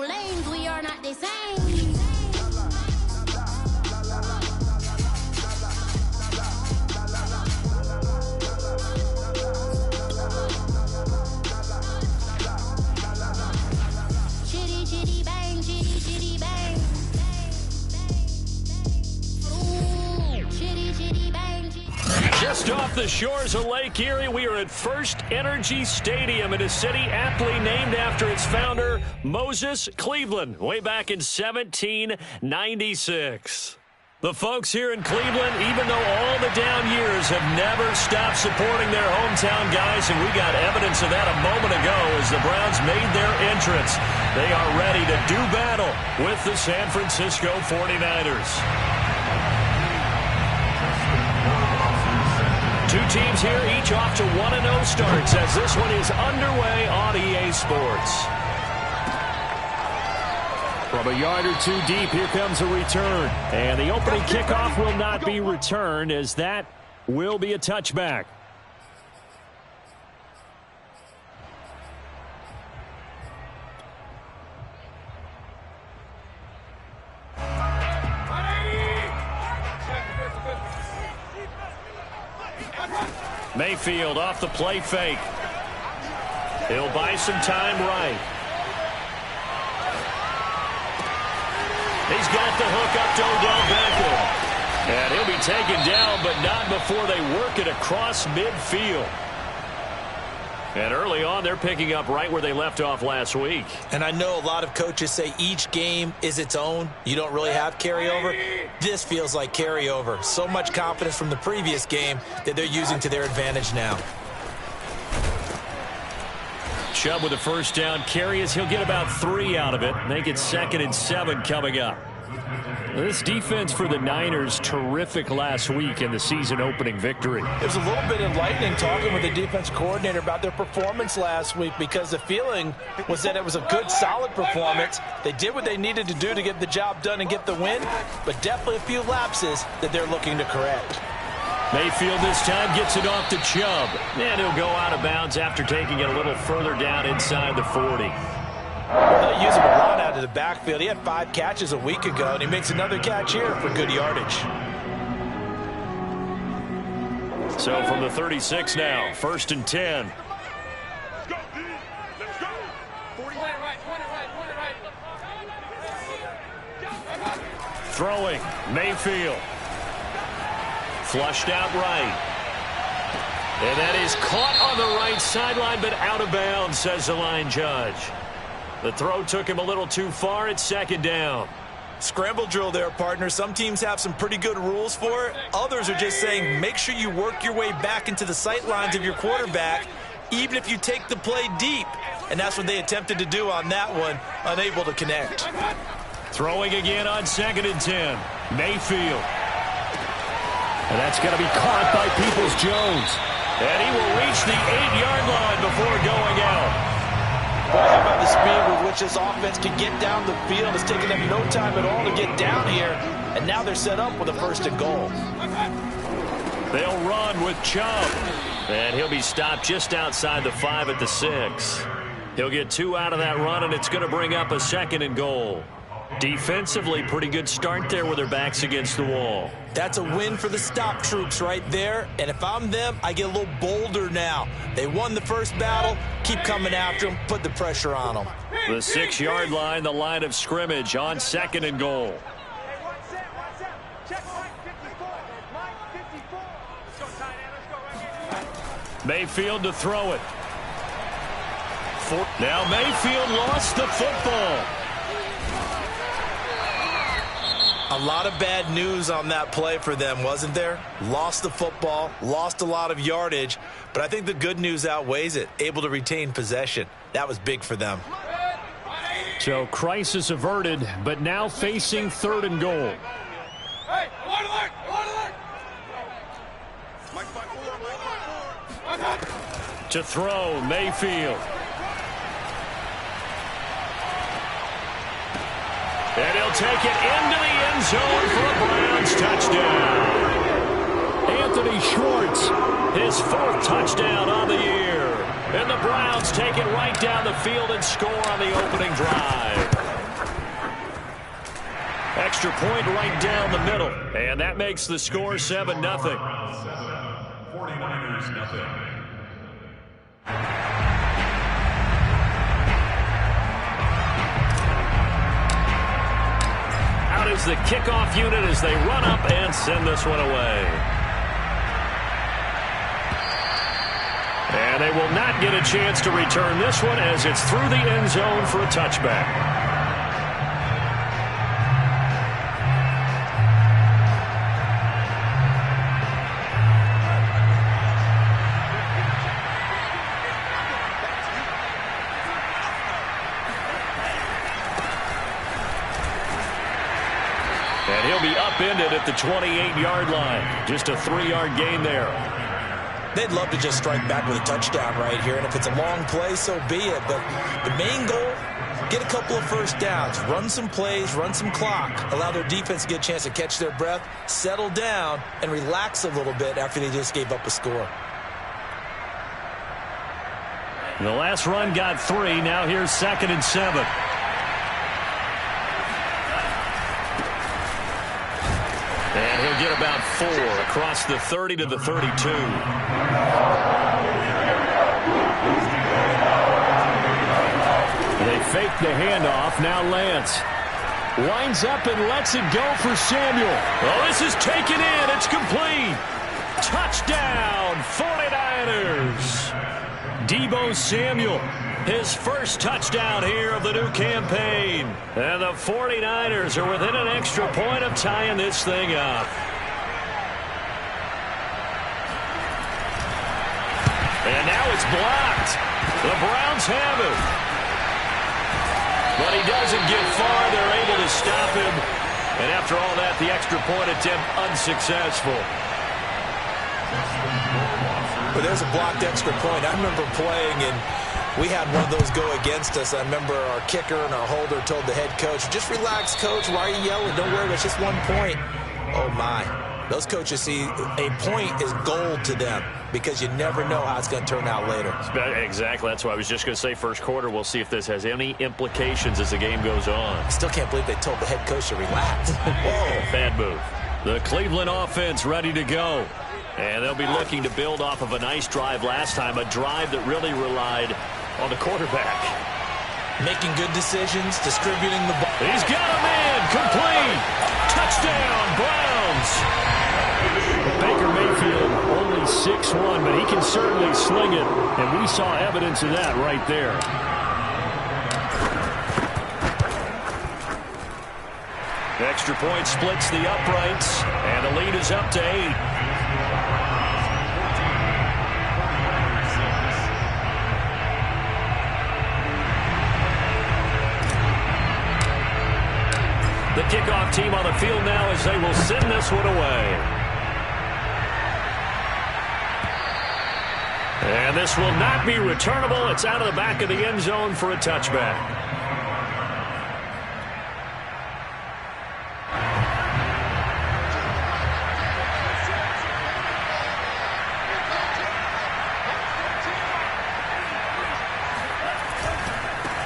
lanes, we are not the same. Chitty, chitty, bang, chitty, chitty, bang. Ooh, chitty, chitty, bang, chitty. Just off the shores of Lake Erie, we are at First Energy Stadium in a city aptly named after its founder, Moses Cleveland, way back in 1796. The folks here in Cleveland, even though all the down years, have never stopped supporting their hometown guys, and we got evidence of that a moment ago as the Browns made their entrance. They are ready to do battle with the San Francisco 49ers. Two teams here, each off to 1-0 starts as this one is underway on EA Sports. From a yard or two deep, here comes a return. And the opening kickoff will not be returned, as that will be a touchback. Mayfield off the play fake. He'll buy some time right. He's got the hook up to Odell Beckham. And he'll be taken down, but not before they work it across midfield. And early on, they're picking up right where they left off last week. And I know a lot of coaches say each game is its own. You don't really have carryover. This feels like carryover. So much confidence from the previous game that they're using to their advantage now. Chubb with a first down carry as he'll get about 3 out of it. Make it 2nd and 7 coming up. This defense for the Niners, terrific last week in the season-opening victory. It was a little bit enlightening talking with the defense coordinator about their performance last week, because the feeling was that it was a good, solid performance. They did what they needed to do to get the job done and get the win, but definitely a few lapses that they're looking to correct. Mayfield this time gets it off to Chubb, and he'll go out of bounds after taking it a little further down inside the 40. They use him a lot out of the backfield. He had 5 catches a week ago, and he makes another catch here for good yardage. So from the 36 now, 1st and 10. Throwing, Mayfield. Flushed out right. And that is caught on the right sideline, but out of bounds, says the line judge. The throw took him a little too far. It's 2nd down. Scramble drill there, partner. Some teams have some pretty good rules for it. Others are just saying make sure you work your way back into the sight lines of your quarterback, even if you take the play deep. And that's what they attempted to do on that one, unable to connect. Throwing again on 2nd and 10. Mayfield. And that's going to be caught by Peoples-Jones. And he will reach the 8-yard line before going out. Boy, how about the speed with which this offense can get down the field? It's taken them no time at all to get down here. And now they're set up with a 1st and goal. They'll run with Chubb. And he'll be stopped just outside the 5 at the 6. He'll get 2 out of that run, and it's going to bring up a 2nd and goal. Defensively, pretty good start there with their backs against the wall. That's a win for the stop troops right there. And if I'm them, I get a little bolder now. They won the first battle. Keep coming after them. Put the pressure on them. The 6-yard line, the line of scrimmage on 2nd and goal. Mayfield to throw it. Now Mayfield lost the football. A lot of bad news on that play for them, wasn't there? Lost the football, lost a lot of yardage, but I think the good news outweighs it. Able to retain possession. That was big for them. So crisis averted, but now facing 3rd and goal. To throw, Mayfield. And he'll take it into the end zone for a Browns touchdown. Anthony Schwartz, his 4th touchdown on the year. And the Browns take it right down the field and score on the opening drive. extra point right down the middle. And that makes the score 7-0. 49ers nothing. Out is the kickoff unit as they run up and send this one away. And they will not get a chance to return this one as it's through the end zone for a touchback. And he'll be upended at the 28-yard line. Just a 3-yard gain there. They'd love to just strike back with a touchdown right here, and if it's a long play, so be it. But the main goal, get a couple of first downs, run some plays, run some clock, allow their defense to get a chance to catch their breath, settle down, and relax a little bit after they just gave up a score. The last run got 3. Now here's 2nd and 7. And he'll get about 4 across the 30 to the 32. They fake the handoff. Now Lance winds up and lets it go for Samuel. Oh, this is taken in. It's complete. Touchdown, 49ers. Deebo Samuel, his first touchdown here of the new campaign. And the 49ers are within an extra point of tying this thing up. And now it's blocked. The Browns have it. But he doesn't get far. They're able to stop him. And after all that, the extra point attempt unsuccessful. But there's a blocked extra point. I remember playing, and we had one of those go against us. I remember our kicker and our holder told the head coach, just relax, coach. Why are you yelling? Don't worry, it's just 1 point. Oh, my. Those coaches see a point is gold to them because you never know how it's going to turn out later. Exactly. That's what I was just going to say. First quarter, we'll see if this has any implications as the game goes on. I still can't believe they told the head coach to relax. Whoa, bad move. The Cleveland offense ready to go. And they'll be looking to build off of a nice drive last time, a drive that really relied on the quarterback. Making good decisions, distributing the ball. He's got a man, complete. Touchdown, Browns. Baker Mayfield only 6'1", but he can certainly sling it, and we saw evidence of that right there. Extra point splits the uprights, and the lead is up to 8. The kickoff team on the field now as they will send this one away. And this will not be returnable. It's out of the back of the end zone for a touchback.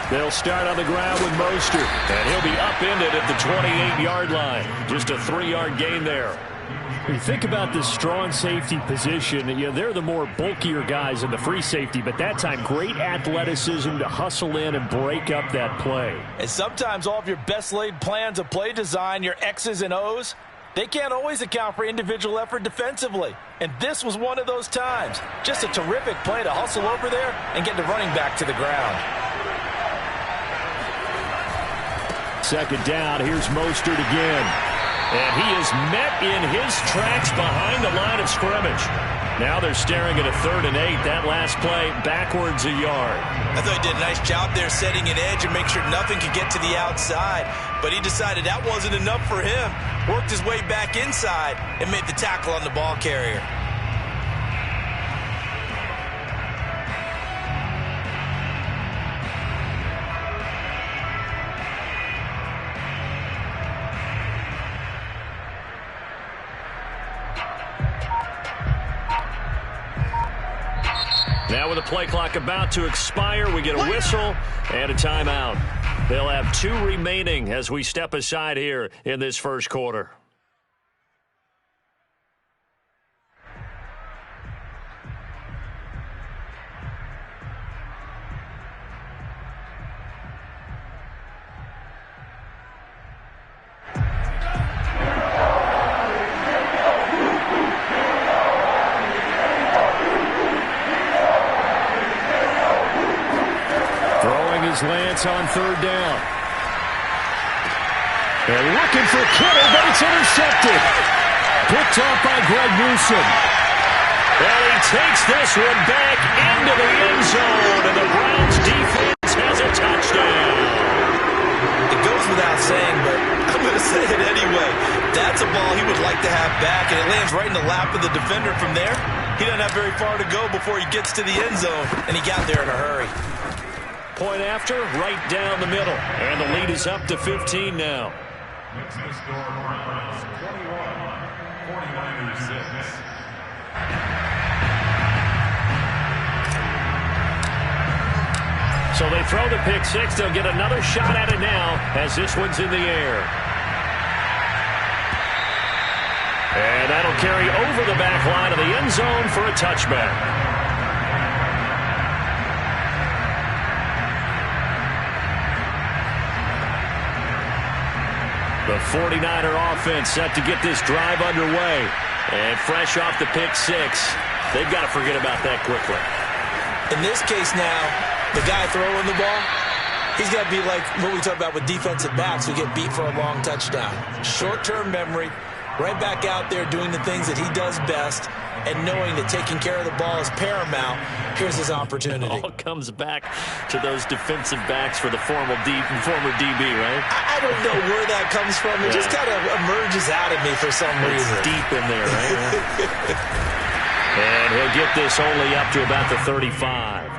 They'll start on the ground with Mostert, and he'll be upended at the 28-yard line. Just a 3-yard gain there. When you think about this strong safety position, they're the more bulkier guys in the free safety, but that time great athleticism to hustle in and break up that play. And sometimes all of your best laid plans of play design, your X's and O's, they can't always account for individual effort defensively. And this was one of those times. Just a terrific play to hustle over there and get the running back to the ground. Second down, here's Mostert again. And he is met in his tracks behind the line of scrimmage. Now they're staring at a 3rd and 8. That last play, backwards a yard. I thought he did a nice job there setting an edge and make sure nothing could get to the outside. But he decided that wasn't enough for him. Worked his way back inside and made the tackle on the ball carrier. Now with the play clock about to expire, we get a whistle and a timeout. They'll have 2 remaining as we step aside here in this first quarter. Lance on 3rd down. They're looking for Kittle, but it's intercepted. Picked off by Greg Newsome. And he takes this one back into the end zone, and the Browns defense has a touchdown. It goes without saying, but I'm going to say it anyway. That's a ball he would like to have back, and it lands right in the lap of the defender from there. He doesn't have very far to go before he gets to the end zone, and he got there in a hurry. Point after, right down the middle. And the lead is up to 15 now. Next to score, Browns 21, 49-6. So they throw the pick 6. They'll get another shot at it now as this one's in the air. And that'll carry over the back line of the end zone for a touchback. The 49er offense set to get this drive underway. And fresh off the pick 6, they've got to forget about that quickly. In this case now, the guy throwing the ball, he's got to be like what we talk about with defensive backs who get beat for a long touchdown. Short-term memory, right back out there doing the things that he does best, and knowing that taking care of the ball is paramount. Here's his opportunity. It all comes back to those defensive backs for the former DB, right? I don't know where that comes from. It just kind of emerges out of me for some reason. It's deep in there, right? And he'll get this only up to about the 35.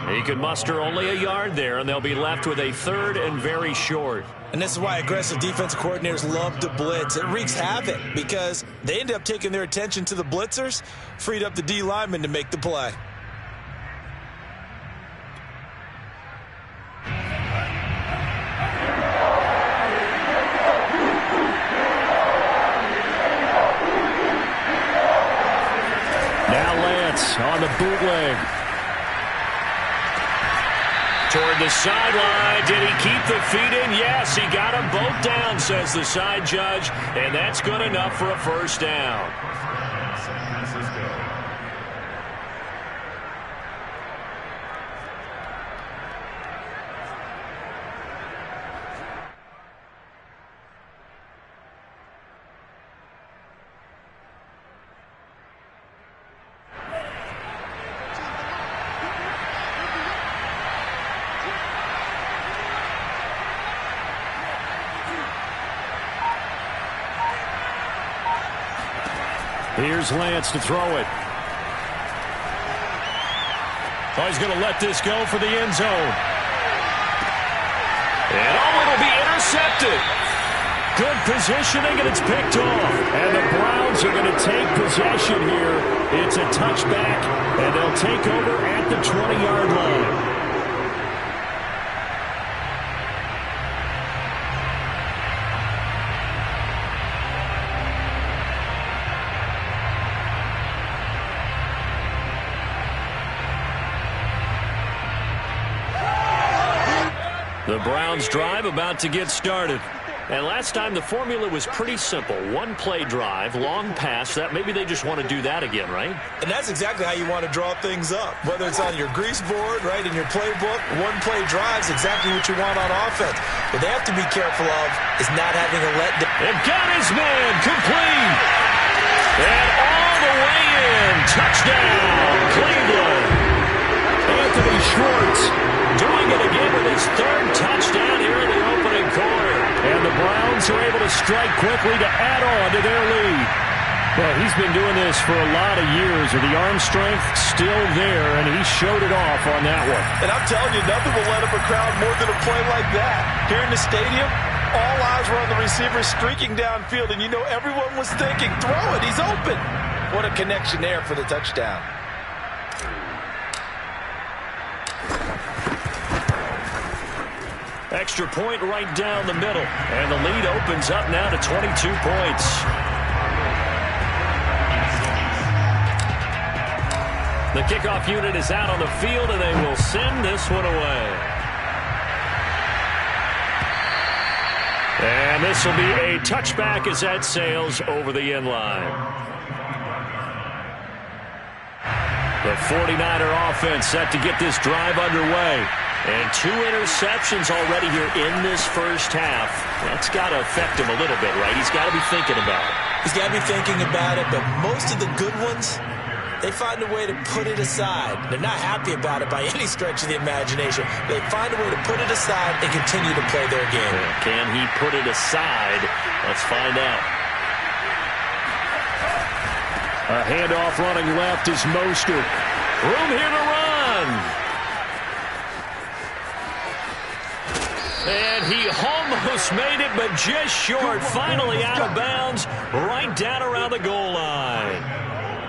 He can muster only a yard there, and they'll be left with a 3rd and very short. And this is why aggressive defensive coordinators love to blitz. It wreaks havoc because they end up taking their attention to the blitzers, freed up the D lineman to make the play. Now Lance on the bootleg. Toward the sideline. Did he keep the feet in? Yes, he got them both down, says the side judge. And that's good enough for a first down. San Francisco. Here's Lance to throw it. Oh, he's going to let this go for the end zone. And it'll be intercepted. Good positioning, and it's picked off. And the Browns are going to take possession here. It's a touchback, and they'll take over at the 20-yard line. The Browns drive about to get started. And last time the formula was pretty simple. One play drive, long pass. That maybe they just want to do that again, right? And that's exactly how you want to draw things up. Whether it's on your grease board, right, in your playbook, one play drive is exactly what you want on offense. What they have to be careful of is not having a letdown. And got his man complete. And all the way in. Touchdown, Cleveland. Anthony Schwartz doing it again with his 3rd touchdown here in the opening quarter. And the Browns are able to strike quickly to add on to their lead. Well, he's been doing this for a lot of years, with the arm strength still there, and he showed it off on that one. And I'm telling you, nothing will let up a crowd more than a play like that. Here in the stadium, all eyes were on the receiver streaking downfield, and you know everyone was thinking, throw it, he's open. What a connection there for the touchdown. Extra point right down the middle. And the lead opens up now to 22 points. The kickoff unit is out on the field, and they will send this one away. And this will be a touchback as that sails over the end line. The 49er offense set to get this drive underway. And 2 interceptions already here in this first half. That's got to affect him a little bit, right? He's got to be thinking about it. He's got to be thinking about it, but most of the good ones, they find a way to put it aside. They're not happy about it by any stretch of the imagination. They find a way to put it aside and continue to play their game. Can he put it aside? Let's find out. A handoff running left is Mostert. Room here to run. And he almost made it, but just short. Finally out of bounds, right down around the goal line.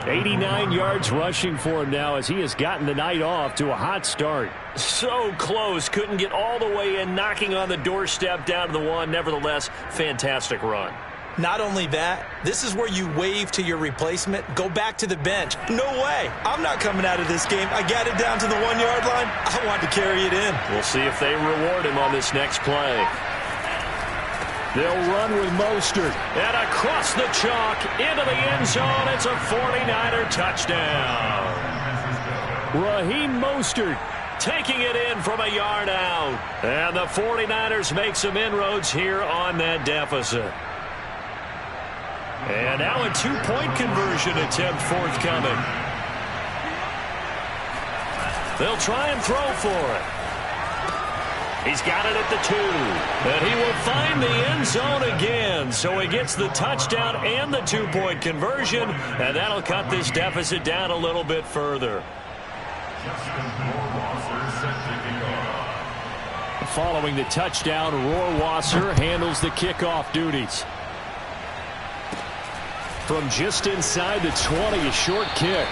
89 yards rushing for him now as he has gotten the night off to a hot start. So close. Couldn't get all the way in, knocking on the doorstep down to the 1. Nevertheless, fantastic run. Not only that, this is where you wave to your replacement, go back to the bench. No way. I'm not coming out of this game. I got it down to the 1-yard line. I want to carry it in. We'll see if they reward him on this next play. They'll run with Mostert. And across the chalk into the end zone. It's a 49er touchdown. Raheem Mostert taking it in from a yard out. And the 49ers make some inroads here on that deficit. And now a 2-point conversion attempt forthcoming. They'll try and throw for it. He's got it at the 2. And he will find the end zone again. So he gets the touchdown and the 2-point conversion. And that'll cut this deficit down a little bit further. Following the touchdown, Rohrwasser handles the kickoff duties. From just inside the 20, a short kick.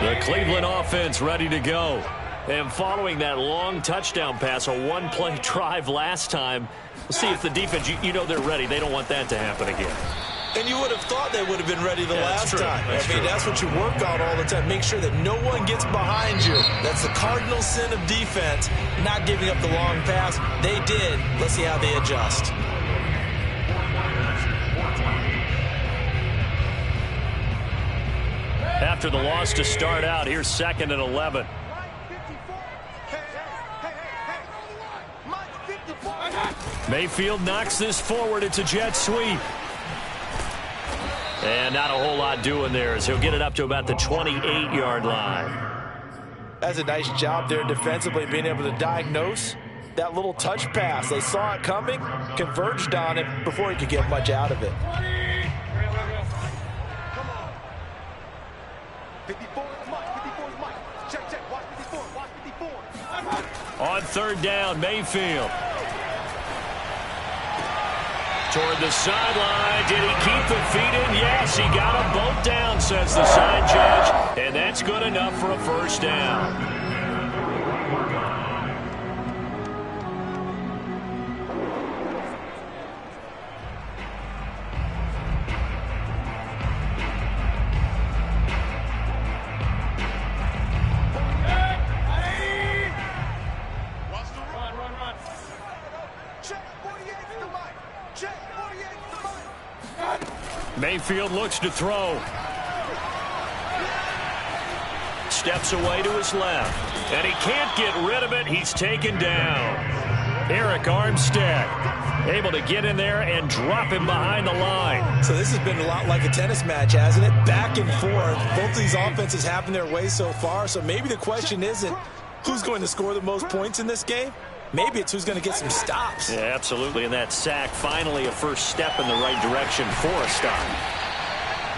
The Cleveland offense ready to go. And following that long touchdown pass, a one-play drive last time, we'll see if the defense, you know they're ready. They don't want that to happen again. And you would have thought they would have been ready the last time. That's what you work on all the time. Make sure that no one gets behind you. That's the cardinal sin of defense, not giving up the long pass. They did. Let's see how they adjust. After the loss to start out, here's 2nd and 11. Mayfield knocks this forward. It's a jet sweep. And not a whole lot doing there as he'll get it up to about the 28-yard line. That's a nice job there defensively, being able to diagnose that little touch pass. They saw it coming, converged on it before he could get much out of it. 54 is Mike. 54 is Mike. Check. Watch 54. Watch 54. On 3rd down, Mayfield. Toward the sideline. Did he keep the feet in? Yes, he got them both down, says the side judge. And that's good enough for a first down. Mayfield looks to throw. Steps away to his left. And he can't get rid of it. He's taken down. Eric Armstead able to get in there and drop him behind the line. So this has been a lot like a tennis match, hasn't it? Back and forth. Both of these offenses having their way so far. So maybe the question isn't who's going to score the most points in this game. Maybe it's who's going to get some stops. Yeah, absolutely. And that sack, finally a first step in the right direction for a stop.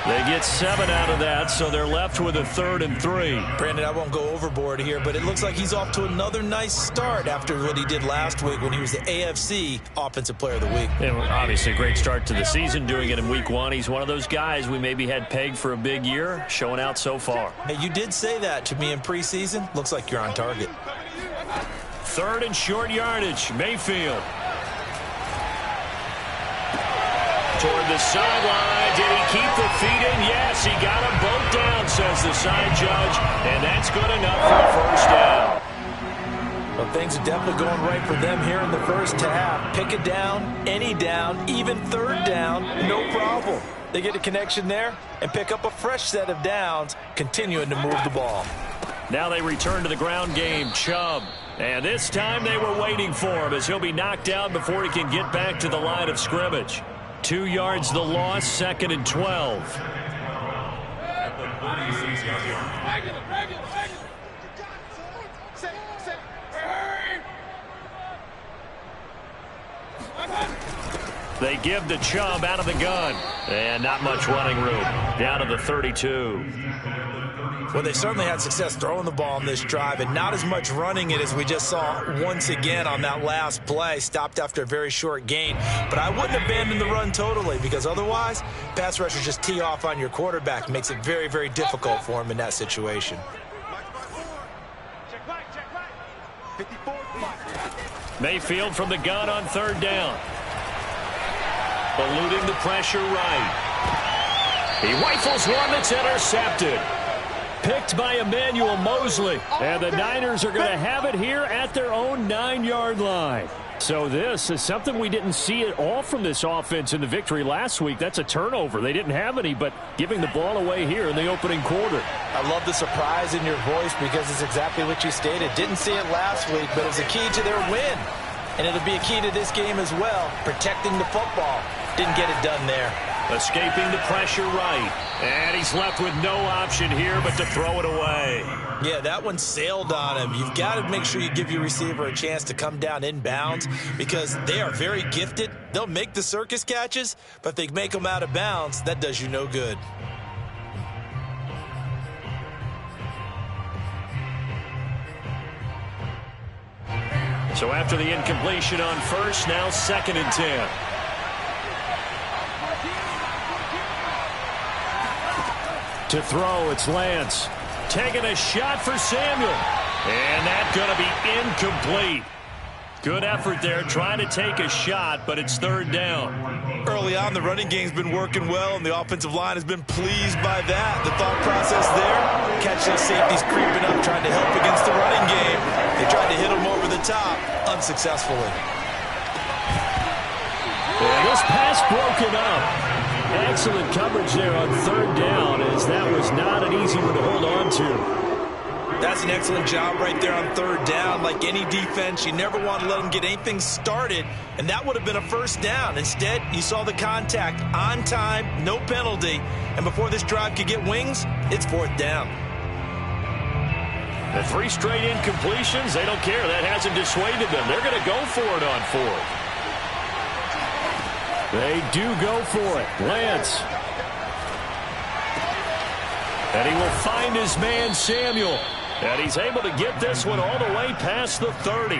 They get 7 out of that, so they're left with a 3rd and 3. Brandon, I won't go overboard here, but it looks like he's off to another nice start after what he did last week when he was the AFC Offensive Player of the Week. And obviously a great start to the season, doing it in week 1. He's one of those guys we maybe had pegged for a big year, showing out so far. Hey, you did say that to me in preseason. Looks like you're on target. 3rd and short yardage, Mayfield. Toward the sideline. Did he keep the feet in? Yes, he got them both down, says the side judge. And that's good enough for a first down. Well, things are definitely going right for them here in the first half. Pick a down, any down, even 3rd down, no problem. They get a connection there and pick up a fresh set of downs, continuing to move the ball. Now they return to the ground game. Chubb. And this time they were waiting for him as he'll be knocked down before he can get back to the line of scrimmage. 2 yards the loss, 2nd and 12. They give the Chubb out of the gun. And not much running room. Down to the 32. Well, they certainly had success throwing the ball on this drive and not as much running it as we just saw once again on that last play. Stopped after a very short gain. But I wouldn't abandon the run totally because otherwise, pass rushers just tee off on your quarterback. Makes it very, very difficult for him in that situation. Mayfield from the gun on 3rd down. Eluding the pressure right. He rifles one that's intercepted. Picked by Emmanuel Mosley. And the Niners are going to have it here at their own 9-yard line. So this is something we didn't see at all from this offense in the victory last week. That's a turnover. They didn't have any, but giving the ball away here in the opening quarter. I love the surprise in your voice because it's exactly what you stated. Didn't see it last week, but it's a key to their win. And it'll be a key to this game as well, protecting the football. Didn't get it done there. Escaping the pressure right. And he's left with no option here but to throw it away. Yeah, that one sailed on him. You've got to make sure you give your receiver a chance to come down inbounds because they are very gifted. They'll make the circus catches, but if they make them out of bounds, that does you no good. So after the incompletion on 1st, now 2nd and 10. To throw, it's Lance. Taking a shot for Samuel. And that's going to be incomplete. Good effort there, trying to take a shot, but it's 3rd down. Early on, the running game's been working well, and the offensive line has been pleased by that. The thought process there, catch those safeties creeping up, trying to help against the running game. They tried to hit them over the top, unsuccessfully. And this pass broken up. Excellent coverage there on 3rd down, as that was not an easy one to hold on to. That's an excellent job right there on 3rd down. Like any defense, you never want to let them get anything started, and that would have been a first down. Instead, you saw the contact on time, no penalty, and before this drive could get wings, it's 4th down. The 3 straight incompletions, they don't care. That hasn't dissuaded them. They're going to go for it on 4th. They do go for it. Lance. And he will find his man, Samuel. And he's able to get this one all the way past the 30.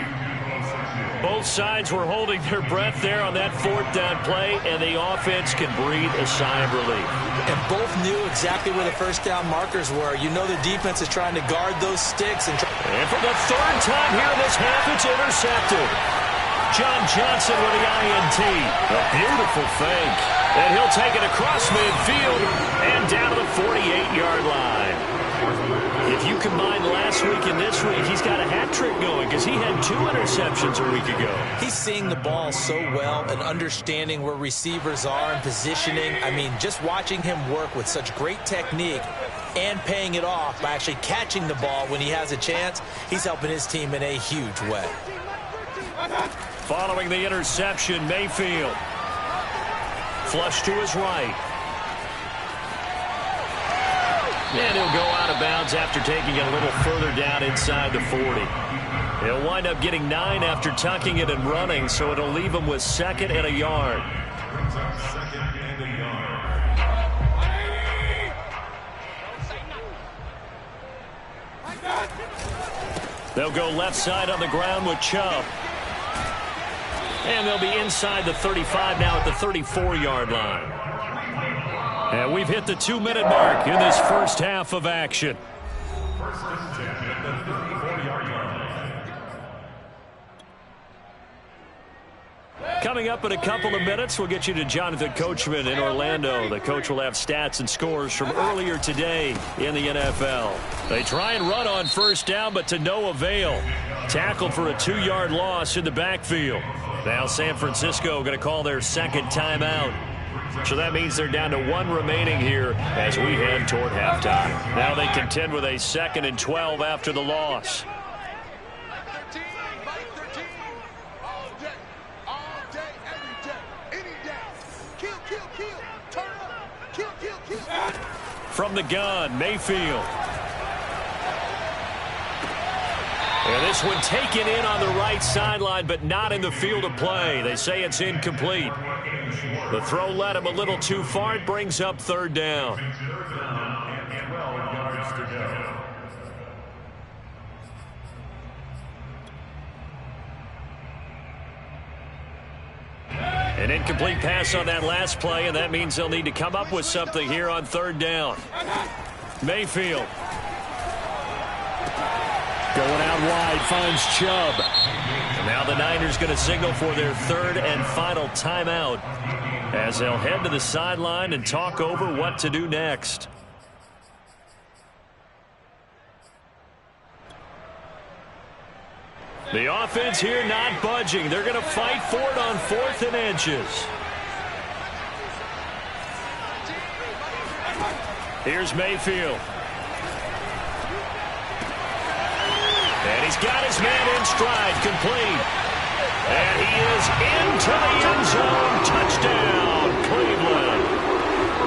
Both sides were holding their breath there on that 4th down play, and the offense can breathe a sigh of relief. And both knew exactly where the first down markers were. You know the defense is trying to guard those sticks. And for the 3rd time here in this half, it's intercepted. John Johnson with the INT. A beautiful fake. And he'll take it across midfield and down to the 48-yard line. If you combine last week and this week, he's got a hat trick going because he had 2 interceptions a week ago. He's seeing the ball so well and understanding where receivers are and positioning. I mean, just watching him work with such great technique and paying it off by actually catching the ball when he has a chance, he's helping his team in a huge way. Following the interception, Mayfield. Flush to his right. And he'll go out of bounds after taking it a little further down inside the 40. He'll wind up getting 9 after tucking it and running, so it'll leave him with 2nd and a yard. They'll go left side on the ground with Chubb. And they'll be inside the 35 now at the 34-yard line. And we've hit the 2-minute mark in this first half of action. Coming up in a couple of minutes, we'll get you to Jonathan Coachman in Orlando. The coach will have stats and scores from earlier today in the NFL. They try and run on first down, but to no avail. Tackled for a 2-yard loss in the backfield. Now San Francisco going to call their second timeout. So that means they're down to 1 remaining here as we head toward halftime. Now they contend with a 2nd and 12 after the loss. From the gun, Mayfield. And this one taken in on the right sideline, but not in the field of play. They say it's incomplete. The throw led him a little too far. It brings up 3rd down. An incomplete pass on that last play, and that means they'll need to come up with something here on 3rd down. Mayfield. Going out wide, finds Chubb. And now the Niners going to signal for their 3rd and final timeout as they'll head to the sideline and talk over what to do next. The offense here not budging. They're going to fight for it on 4th and inches. Here's Mayfield. And he's got his man in stride, complete. And he is into the end zone. Touchdown, Cleveland.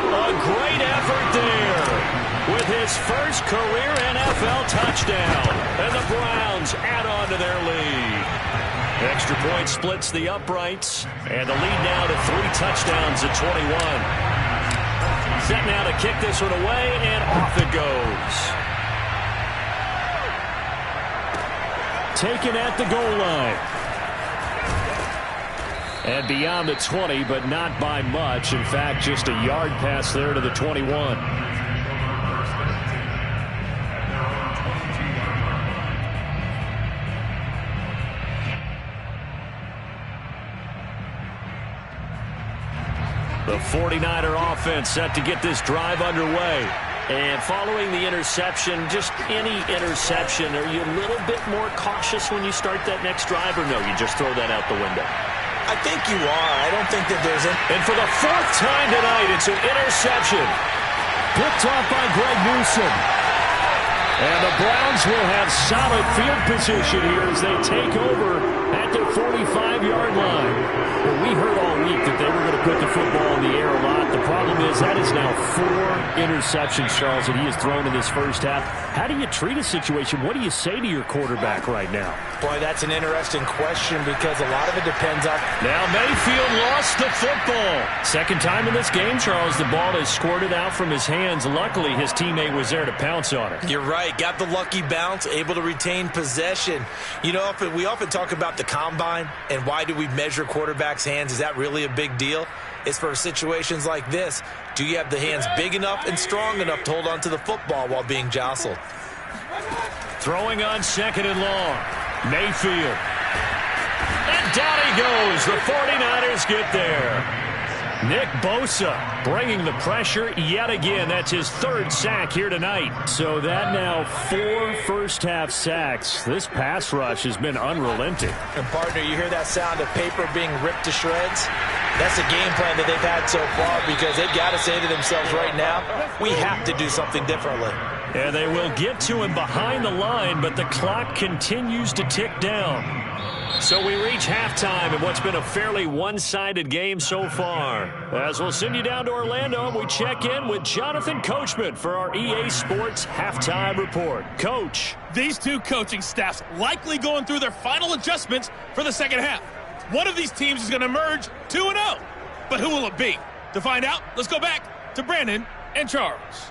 A great effort there with his first career NFL touchdown. And the Browns add on to their lead. Extra point splits the uprights. And the lead now to 3 touchdowns at 21. Set now to kick this one away, and off it goes. Taken at the goal line. And beyond the 20, but not by much. In fact, just a yard pass there to the 21. The 49er offense set to get this drive underway. And following the interception, just any interception, are you a little bit more cautious when you start that next drive, or no, you just throw that out the window? I think you are. I don't think that there's any. And for the 4th time tonight, it's an interception. Picked off by Greg Newsom. And the Browns will have solid field position here as they take over at their 45-yard line. Well, we heard all week that they were going to put the football in the air a lot. The problem is that is now 4 interceptions, Charles, that he has thrown in this first half. How do you treat a situation? What do you say to your quarterback right now? Boy, that's an interesting question because a lot of it depends on... Now Mayfield lost the football. Second time in this game, Charles, the ball is squirted out from his hands. Luckily, his teammate was there to pounce on it. You're right. Got the lucky bounce, able to retain possession. You know, we often talk about the combine and why do we measure quarterbacks' hands? Is that really a big deal? It's for situations like this. Do you have the hands big enough and strong enough to hold on to the football while being jostled? Throwing on 2nd and long. Mayfield. And down he goes. The 49ers get there. Nick Bosa bringing the pressure yet again. That's his 3rd sack here tonight. So that now 4 first-half sacks. This pass rush has been unrelenting. And, partner, you hear that sound of paper being ripped to shreds? That's the game plan that they've had so far because they've got to say to themselves right now, we have to do something differently. And they will get to him behind the line, but the clock continues to tick down. So we reach halftime in what's been a fairly one-sided game so far. As we'll send you down to Orlando, we check in with Jonathan Coachman for our EA Sports Halftime Report. Coach. These 2 coaching staffs likely going through their final adjustments for the second half. One of these teams is going to emerge 2-0. But who will it be? To find out, let's go back to Brandon and Charles.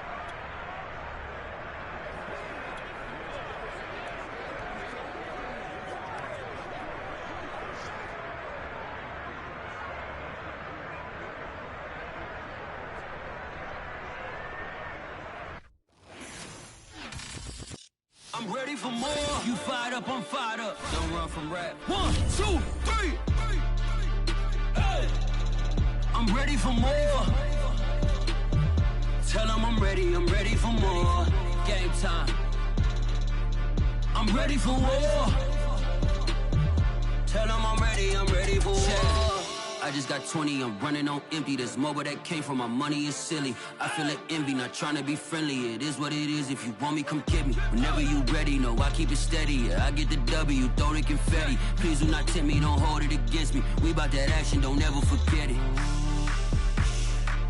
I'm ready for more. You fired up, I'm fired up. Don't run from rap. 1, 2, 3. Hey. I'm ready for more. Tell them I'm ready for more. Game time. I'm ready for war. Tell them I'm ready for war. I just got 20, I'm running on empty. This mobile that came from my money is silly. I feel it envy, not trying to be friendly. It is what it is, if you want me, come get me. Whenever you ready, no, I keep it steady. Yeah, I get the W, throw the confetti. Please do not tempt me, don't hold it against me. We bout that action, don't ever forget it.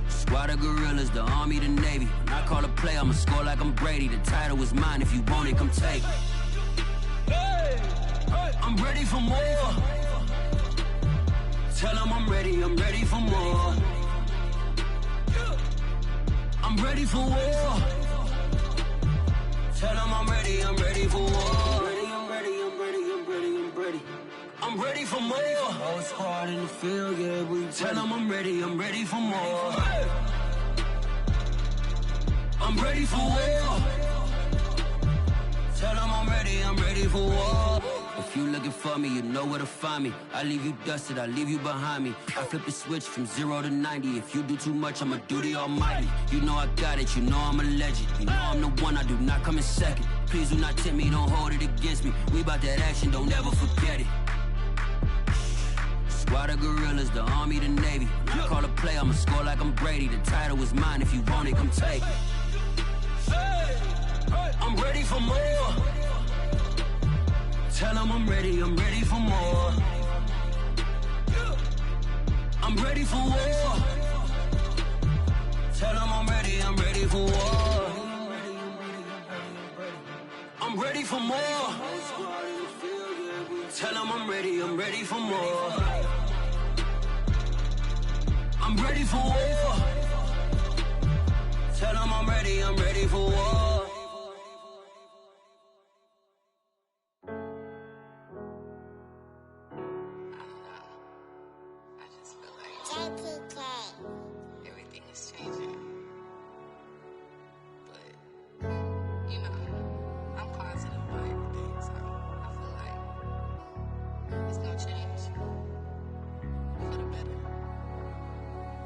Squad of gorillas, the army, the navy. When I call a play, I'ma score like I'm Brady. The title is mine, if you want it, come take it. I'm ready for more. Tell them I'm ready for more. I'm ready for war. Tell them I'm ready for war. I'm ready for more. Whole squad in the field, yeah, we tell them I'm ready for more. I'm ready for war. Tell them I'm ready for war. If you looking for me, you know where to find me. I leave you dusted, I leave you behind me. I flip the switch from 0 to 90. If you do too much, I'ma do the almighty. You know I got it, you know I'm a legend. You know I'm the one, I do not come in second. Please do not tempt me, don't hold it against me. We bout that action, don't ever forget it. Squad of gorillas, the army, the navy. When I call a play, I'ma score like I'm Brady. The title is mine, if you want it, come take it. I'm ready for more. Tell them I'm ready for more. I'm ready for war. Tell them I'm ready for war. I'm ready for more. Tell them I'm ready for more. I'm ready for war. Tell them I'm ready for war. Everything is changing. But, you know, I'm positive about everything, so I feel like it's gonna change for the better.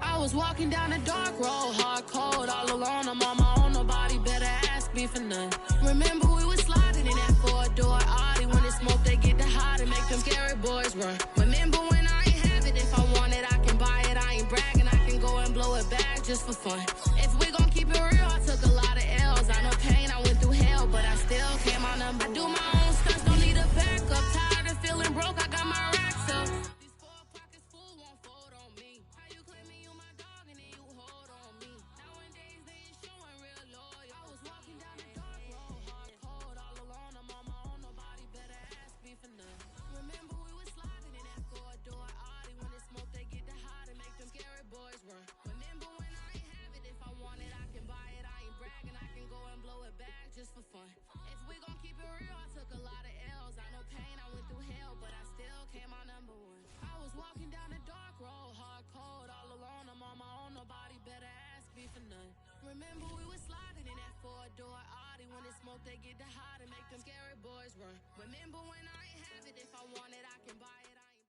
I was walking down a dark road, hard cold, all alone. I'm on my own, nobody better ask me for none. Remember we was sliding in that 4-door Audi. When it's smoke, they get the hot and make them scary boys run. Remember when I ain't have it, if I want it, I can buy it. I ain't bragging, I can go and blow it back just for fun. If we gon' keep it real, I took a lot of L's. I know pain, I went through hell, but I still came on up. I do my own stunts, don't need a backup. Tired of feeling broke, I got my racks up. These 4 pockets full won't fold on me. How you claiming you my dog and then you hold on me? Nowadays they ain't showing real loyal. I was walking down the dark road, hard cold, all alone. I'm on my own, nobody better ask me for none. Remember we was sliding in that 4-door Audi. When it's smoke, they get the hot and make them scary boys run. Remember when I ain't have it, if I want it, I can buy it. I ain't bragging, I can go and blow it back just for fun. If we gon' keep it real, I took a lot of L's. I know pain, I went through hell, but I still came out number one. I was walking down a dark road, hard cold, all alone. I'm on my own, nobody better ask me for none. Remember we was sliding in that 4-door Audi. When it's smoke, they get the hot and make them scary boys run. Remember when I ain't have it, if I want it, I can buy it. I ain't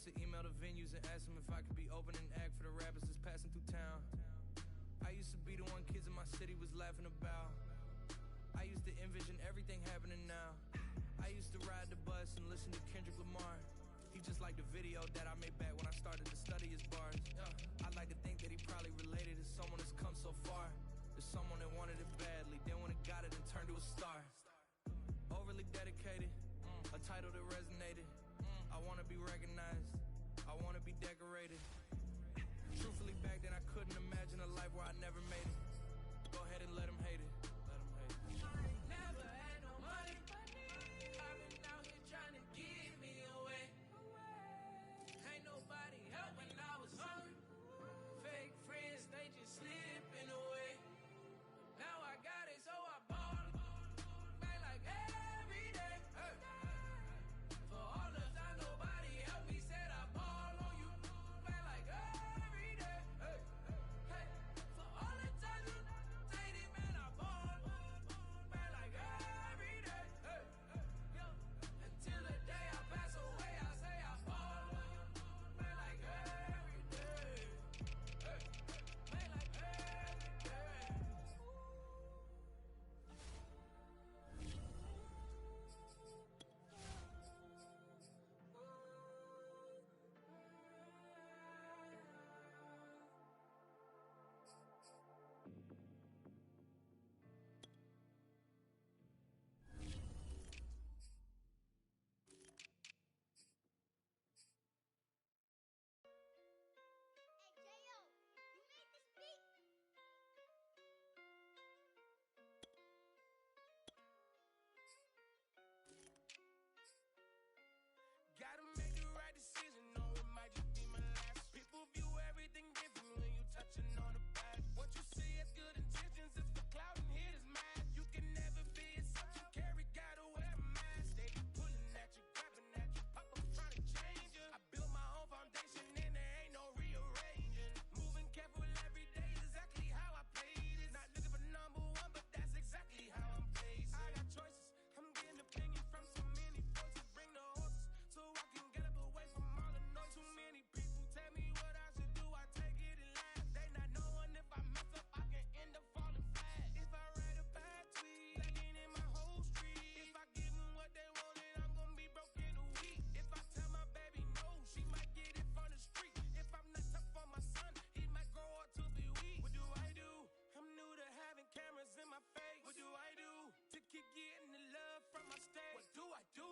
used to email the venues and ask them if I could be opening act for the rappers that's passing through town. I used to be the one kids in my city was laughing about. I used to envision everything happening now. I used to ride the bus and listen to Kendrick Lamar. He just like the video that I made back when I started to study his bars. I like to think that he probably related to someone that's come so far. There's someone that wanted it badly, then when it got it and turned to a star. Overly dedicated, a title that resonated. I wanna be recognized, I wanna be decorated. Truthfully, back then I couldn't imagine a life where I never made it. Go ahead and let him hate it. Let him hate it. I ain't never had no money. I've been out here trying to give me away. Ain't nobody help when I was hungry. Fake friends, they just slipping away. Now I got it, so I ball. Man, like every day. Hey. For all the time nobody helped me, said I ball on you. Man, like every day. Hey. Hey. For all the time you dated, man, I ball. Man, like every day. Hey. Yo. Until the day I pass away, I say I ball. Man, like every day. Hey. Man, like every day. Hey, J.O., you made this beat? Gotta make the right decision, no, it might just be my last. People view everything different when you touching on the back. What you see as good intentions, if the cloud and hit is mad. You can never be as such you carry, gotta wear a mask. They be pulling at you, grabbing at you, pop up trying to change you. I built my own foundation and there ain't no rearranging. Moving careful every day is exactly how I played it. Not looking for number one, but that's exactly how I'm placed. I got choices, I'm getting opinion from so many voices. Bring the horses so I can get up away from all the noise. Too many people tell me what I should do, I take it and laugh. They not knowing if I mess up, I can end up falling flat. If I write a bad tweet, I ain't in my whole street. If I give them what they want, then I'm gonna be broke in a week. If I tell my baby no, she might get it from the street. If I'm not tough for my son, he might grow up to be weak. What do I do? I'm new to having cameras in my face. What do I do to keep getting the love from my stage? What do I do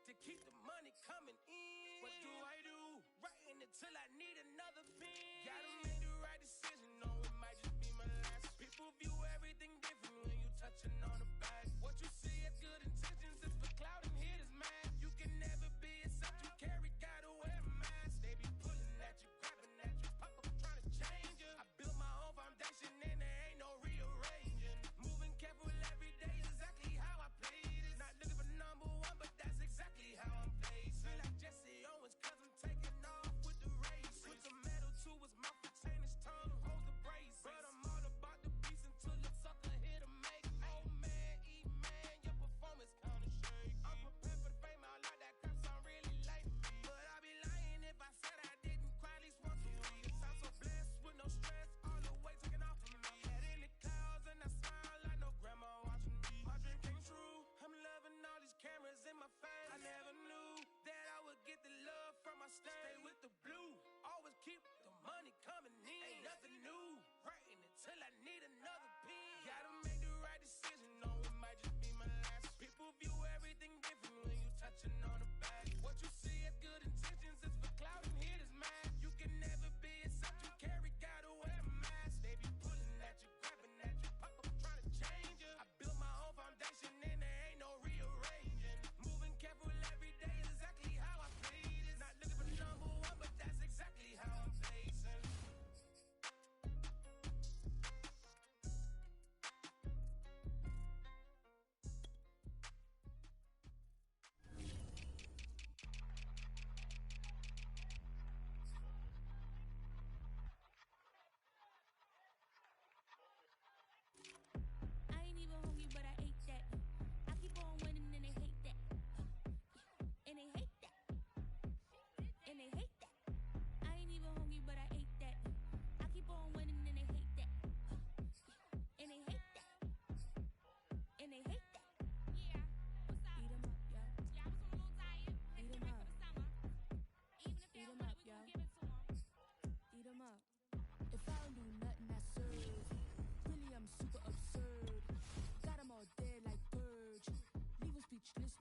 to keep the money coming in? What do I do? Writing until I need another pen. Gotta make the right decision, no, it might just be my last. People view everything different when you touching on the back. What you see as good intentions, if the cloud and hit is mad. You can never be as such you carry, gotta wear a mask. They be pulling at you, grabbing at you, pop up trying to change you. I built my own foundation and there ain't no rearranging. Moving careful every day is exactly how I played it. Not looking for number one, but that's exactly how I'm placed. Feel like Jesse Owens, cause I'm taking off with the race. Put some metal to his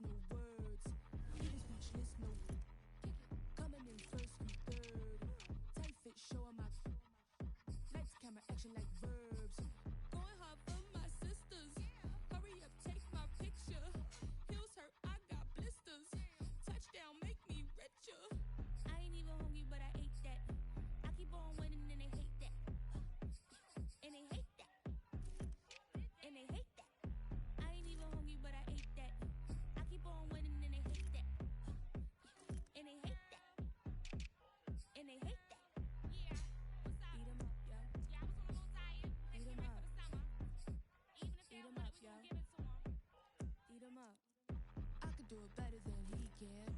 no words. Even speechless, no. Coming in first and third. Tight fit, showing my lights, camera, action like verbs. Going hard for my sisters. Hurry up, take my picture. Heels hurt, I got blisters. Touchdown, make me richer. I ain't even hungry, but I ate that. I keep on winning and they hate that. And they hate that. And they hate that. I ain't even hungry, but I ate that. I keep on winning and they hate that. And they hate that. And they hate that. Yeah, what's up? Eat 'em up, yo. Yeah, I was on a little diet. They Eat 'em get ready up. for the summer. Even if they Eat don't 'em want up, it, we yo. gon' give it to them. Eat 'em up. I could do it better than he can.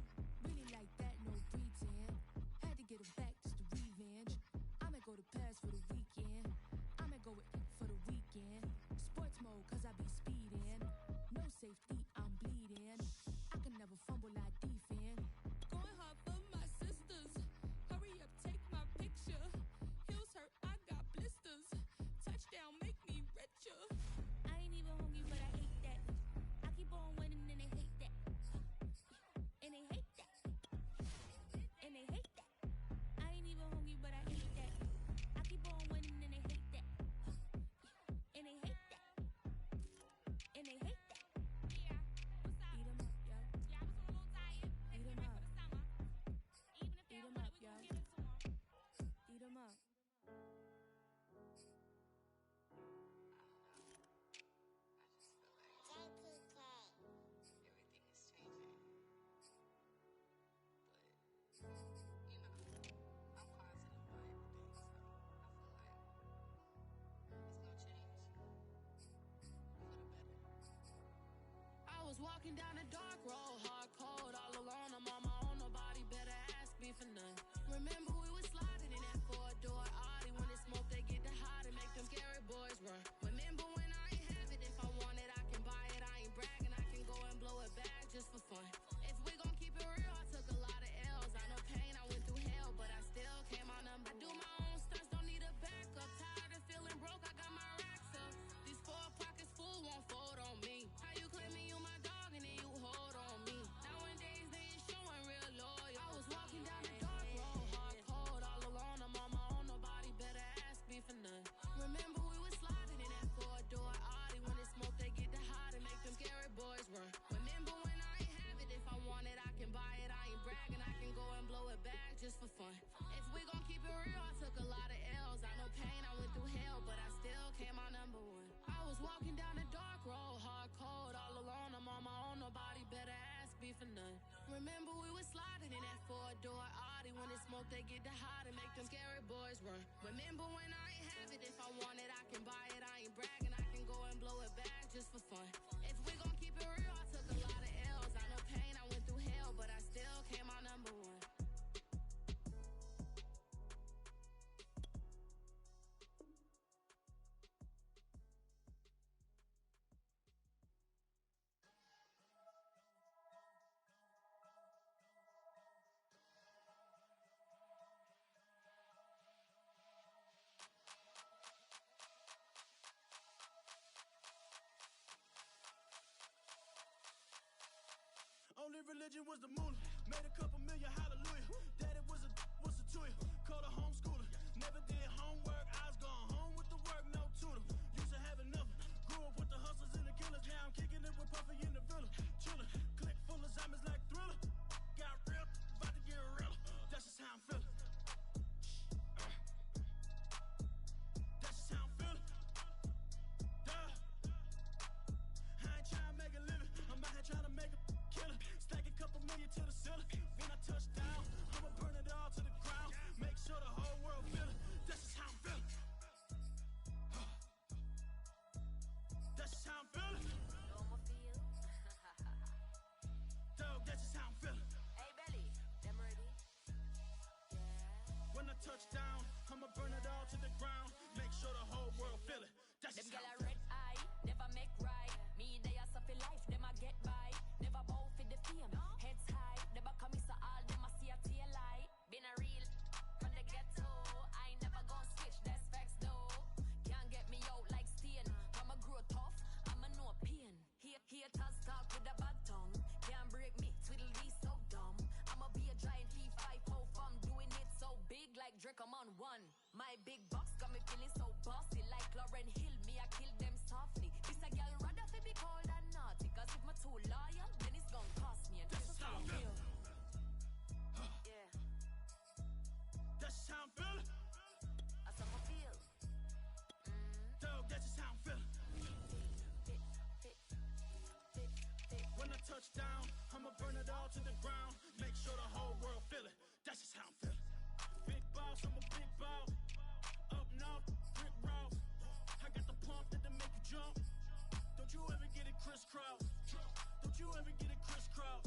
Really like that, no pretend. Had to get him back, just a revenge. I'ma go to Paris for the weekend. I'ma go with for the weekend. Sports mode, cause I be speeding. No safety, I'm bleeding. I can never fumble, I defend. Going hard for my sisters. Hurry up, take my picture. Heels hurt, I got blisters. Touchdown, make me richer. I ain't even hungry, but I ate that. I keep on winning and they hate that. And they hate that. And they hate that. I ain't even hungry, but I ate that. I keep on winning and they hate that. And they hate that. And they hate that. Yeah, what's up? Eat 'em up, yo. Yeah, I was on a little diet. They Eat get 'em ready up. for the summer. Even if they Eat don't 'em want up, it, we yo. gon' give it to them. Eat 'em up. I just feel like everything is changing. But, you know, I'm positive about everything, so I feel like it's gonna change for the better. I was walking down a dark road, hard cold, all alone. I'm on my own, nobody better ask me for none. Remember we was sliding in that four-door Audi. When it's smoke, they get the hot and make them scary boys run. Remember when I ain't have it, if I want it, I can buy it. I ain't bragging, I can go and blow it back just for fun. If we gon' keep it real, I took a lot of L's. I know pain, I went through hell, but I still came out number. I do my own stunts, don't need a backup. Tired of feeling broke, I got my racks up. These 4 pockets full won't fold on me. How you claiming you my dog and then you hold on me? Nowadays they ain't showing real loyal. I was walking down the dark road, hard cold, all alone. I'm on my own, nobody better ask me for none. Remember we was sliding in that four-door Audi. When it's smoke, they get the hot and make them scary boys run. Remember when I ain't have it, if I want it, I can buy it. I ain't bragging, I can go and blow it back just for fun. If we gon' keep it real, I took a lot of L's. I know pain, I went through hell, but I still came out number one. I was walking down a dark road, hard cold, all alone. I'm on my own, nobody better ask me for none. Remember we was sliding in that four-door Audi. When it's smoke, they get the hot and make them scary boys run. Remember when I ain't have it, if I want it, I can buy it. I ain't bragging, I can go and blow it back just for fun. If we gon' keep it real, I took a lot of L's. I know pain, I went through hell, but I still came out number one. Only religion was the moolah. Made a couple million, hallelujah. Daddy was a tutor. Called a homeschooler. Never did homework. I was going home with the work, no tutor. Used to have enough. Grew up with the hustlers and the killers. Now I'm kicking it with Puffy in the villa. Chillin'. Click full of zombies like Thriller. Got real, about to get real. That's just how I'm feeling. That's just how I'm feeling. Duh. I ain't trying to make a living. I'm out here trying to make a killer. Stack a couple million to the ceiling. When I touch down, I'ma burn it all to the ground. Make sure the whole world feel it. That's just how I'm feeling. That's just how I'm feeling. Dog, that's just how I'm feeling. Hey, Belly, them ready? When I touch down, I'ma burn it all to the ground. Make sure the whole world feel it. That's just Them how gyal I'm a feeling. red eye, never make right. Me, they are suffer life, them a get by. Never bow for the fame, heads high. The back of me so all them a see a tail light. Been a real from the ghetto. I ain't never gon' switch, that's facts though. Can't get me out like stain. I'ma grow tough, I'ma know pain. Haters talk with a bad tongue. Can't one. My big box got me feeling so bossy, like Lauren Hill. Me, I kill them softly. This a girl rather fi be cold and naughty, cause if my too loyal, then it's gonna cost me. And that's how I feel. Yeah. That's how I'm feeling. That's how I feel. Dog, that's just how I'm feeling. When I touch down, I'ma burn it all to the ground. Make sure the whole world feel it. That's just how I'm feeling. Big boss, I'm a big boss. Up north, brick road. I got the pump that'll make you jump. Don't you ever get it crisscross. Don't you ever get it crisscross.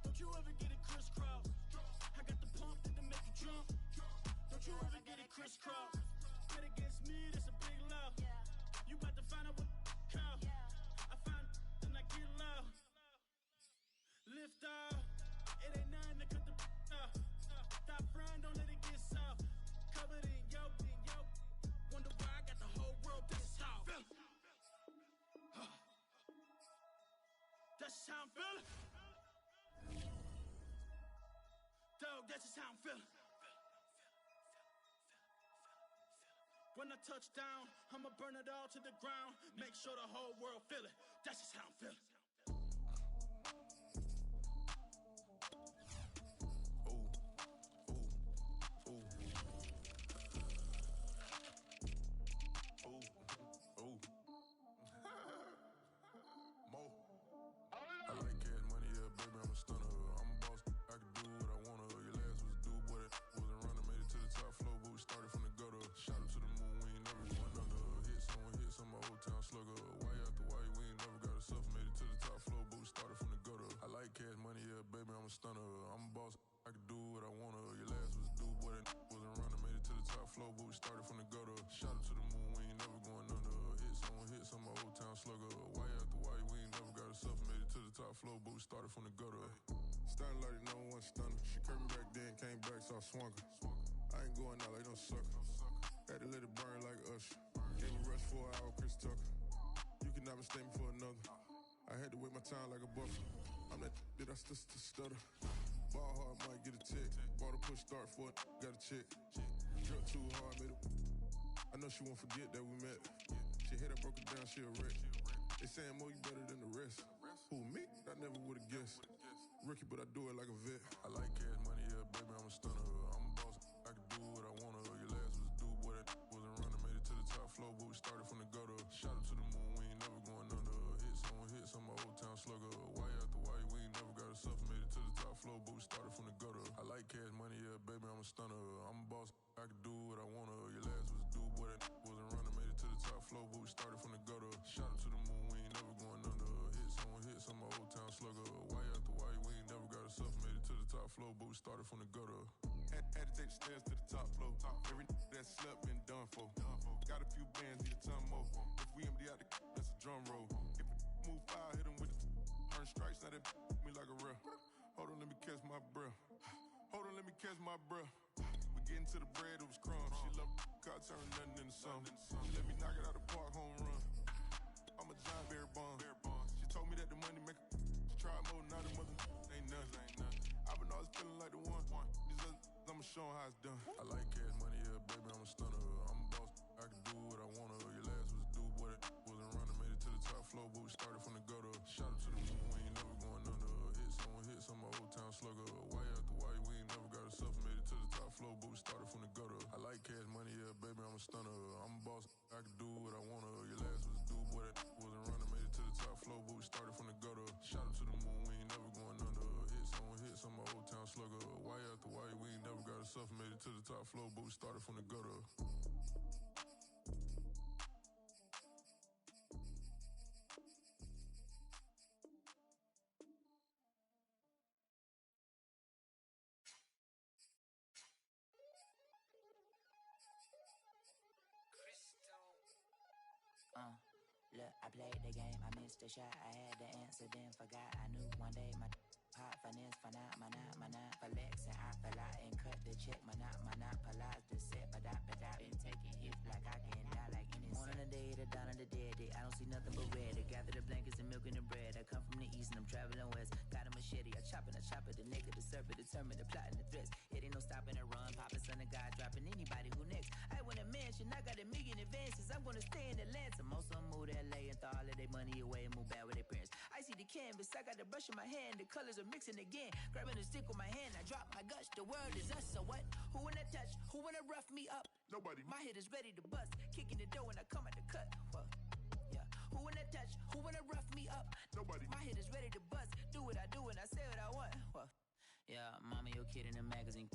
Don't you ever get it crisscross. I got the pump that'll make you jump. Don't you ever get it crisscross. Bet against me, that's a big love. You about to find out what cow. I find and I get low. Lift off. It ain't nothing to cut the off. Stop frying, don't let it get soft. Covered in yolk. Wonder why I got the whole world pissed off. That's just how I'm feeling. Dog, that's just how I'm feeling. When I touch down, I'ma burn it all to the ground. Make sure the whole world feel it. That's just how I'm feeling. I like cash money, yeah, baby, I'm a stunner. I'm a boss, I can do what I wanna. Your last was a dude, boy, that wasn't running. Made it to the top floor, but we started from the gutter. Shot up to the moon, we ain't never going under. Hit someone, my old town slugger. Why after why, we ain't never got a suffer. Made it to the top floor, but we started from the gutter. I like cash money, yeah, baby, I'm a stunner. I'm a boss, I can do what I wanna. Your last was a dude, boy, that wasn't running. Made it to the top floor, but we started from the gutter. Shot up to the moon, we ain't never going under. Hit some, my old town slugger. Why after why, we ain't never got a suffer. Made it to the top floor, but we started from the gutter. Starting like it, no one stunner. She curved me back then, came back, so I swung her. I ain't going out like no sucker. Had to let it burn like Usher. Gave me rush for an hour, Chris Tucker. You cannot mistake me for another. I had to wait my time like a buffer. I'm that I still stutter. Ball hard, might get a tick. Bought a push start for it, got a chick. Drip too hard, made it. I know she won't forget that we met. She hit, I broke it down, she a wreck. They saying, Mo, you better than the rest. Who, me? I never would've guessed. Rookie, but I do it like a vet. I like cash money, yeah, baby, I'm a stunner. I'm a boss, I can do what I wanna. Your last was a dude, boy, that wasn't running. Made it to the top floor, but we started from the gutter. Shot up to the moon, we ain't never going under. Hit some, my old town slugger. Why after why, we ain't never got a suffer. Made it to the top floor, but we started from the gutter. I like cash money, yeah, baby, I'm a stunner. I'm a boss, I can do what I wanna. Your last was a dude, boy, that wasn't running. Made it to the top floor, but we started from the gutter. Shot up to the moon, we ain't never going under. Hit some, my old town slugger. Why after why, we ain't never got a suffer. Made it to the top floor, but we started from the gutter. Had to take the stairs to the top floor. Every that slept been done for. Got a few bands, need a ton more. If we empty out the that's a drum roll. If it move fire, hit him with the earn strikes, now that me like a real. Hold on, let me catch my breath. Hold on, let me catch my breath. We getting to the bread, it was crumbs. She love car turn nothing into something. She let me knock it out the park, home run. I'm a giant bear bond. She told me that the money make her try more, now the mother ain't nothing. I've been always feeling like the one. These other I'ma show 'em how it's done. I like cash money, yeah, baby, I'm a stunner. I'm a boss, I can do what I wanna. Your last was a dude, boy, that wasn't running. Made it to the top floor, but we started from the gutter. Shot up to the moon, we ain't never going under. Hit some, my old town slugger. Why after why, we ain't never got a suffer. Made it to the top floor, but we started from the gutter. I like cash money, yeah, baby, I'm a stunner. I'm a boss, I can do what I wanna. Your last was a dude, boy, that wasn't running. Made it to the top floor, but we started from the gutter. Shot up to the moon, we ain't never going under. Hit some, my old town slugger. Why after why, we ain't never got a suffer. Made it to the top floor, but we started from the gutter. Look, I played the game, I missed the shot, I had the answer, then forgot. I knew one day my hot finesse, for not, flex, and I fell out and cut the check, monopolize the set, but I been taking hits like I can die like any set. On the day, the dawn of the dead day, I don't see nothing but red. I gather the blankets and milk and the bread. I come from the east and I'm traveling west. Got a machete, I chop it, the neck of the serpent, determined the plot and the threats. It ain't no stopping the run, popping son of God, dropping anybody chances. I'm gonna stay in Atlanta. Most of them move to LA and throw all of their money away and move back with their parents. I see the canvas, I got the brush in my hand. The colors are mixing again. Grabbing the stick with my hand, I drop my guts. The world is us, so what? Who wanna touch? Who wanna rough me up? Nobody. My head is ready to bust. Kicking the door when I come at the cut. What? Yeah. Who wanna touch? Who wanna rough me up? Nobody. My head is ready to bust. Do what I do and I say what I want. What? Yeah, mama, your kid in the magazine,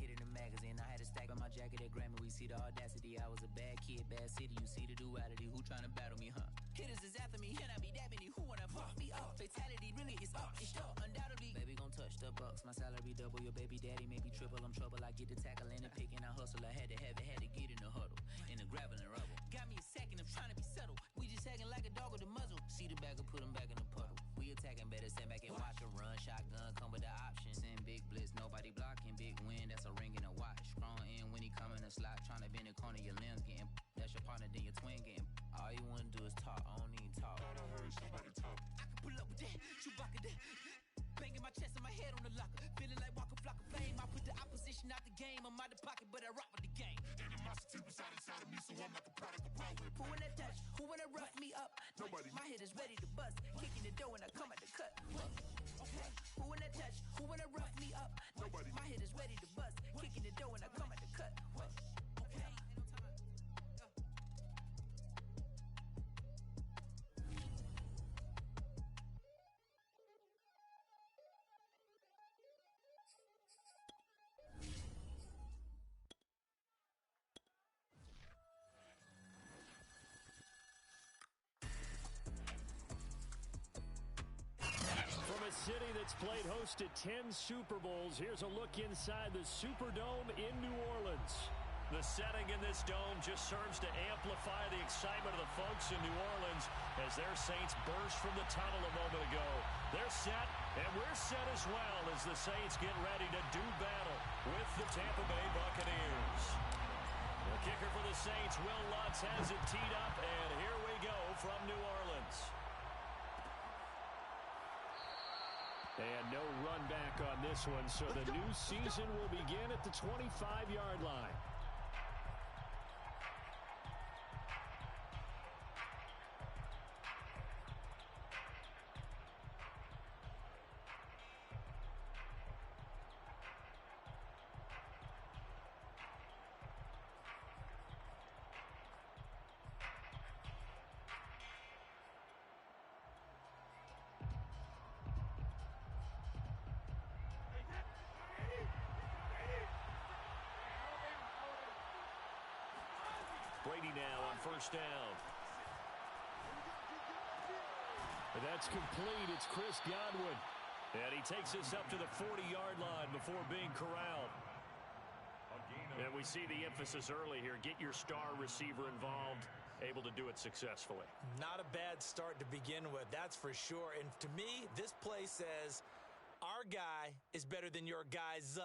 I had a stack on my jacket at Grammy. We see the audacity. I was a bad kid, bad city. You see the duality. Who tryna battle me, huh? Hitters is after me, and I be that many. Who wanna fuck me up? Fatality really is up. It's up, undoubtedly. Baby gon' touch the bucks. My salary double. Your baby daddy maybe triple. I'm trouble. I get the tackling and picking. I hustle. I had to have it. Had to get in the huddle. In the gravel and rubble. Got me a second. I'm trying to be subtle. We just hacking like a dog with a muzzle. See the bagger, put him back in the puddle. We attacking, better stand back and watch a run. Shotgun come with the option. Send big blitz, nobody blocking. Big win, that's a ring and a watch. Strong in when he come in a slot. Trying to bend the corner, your limbs getting. That's your partner, then your twin getting. All you wanna do is talk. I don't even talk. I heard somebody talk. I can pull up with that. Chewbacca that. Banging my chest and my head on the locker. Feeling like Walker Flock of Flame. I put the opposition out the game. I'm out of pocket, but I rock with the game. Animosity was out inside of me, so I'm like a product of power. Who wanna touch? Who wanna rough me up? Nobody. My head is ready to bust. Kicking the door when I come at the cut. Okay. Who wanna touch? Who wanna rough me up? Nobody. My head is ready to bust. Kicking the door when I come at the cut. Okay. From a city that's played host to 10 Super Bowls, here's a look inside the Superdome in New Orleans. The setting in this dome just serves to amplify the excitement of the folks in New Orleans as their Saints burst from the tunnel a moment ago. They're set, and we're set as well as the Saints get ready to do battle with the Tampa Bay Buccaneers. The kicker for the Saints, Will Lutz, has it teed up, and here we go from New Orleans. And no run back on this one, so the new season will begin at the 25-yard line. Brady now on first down. And that's complete. It's Chris Godwin. And he takes us up to the 40-yard line before being corralled. And we see the emphasis early here. Get your star receiver involved, able to do it successfully. Not a bad start to begin with, that's for sure. And to me, this play says our guy is better than your guys.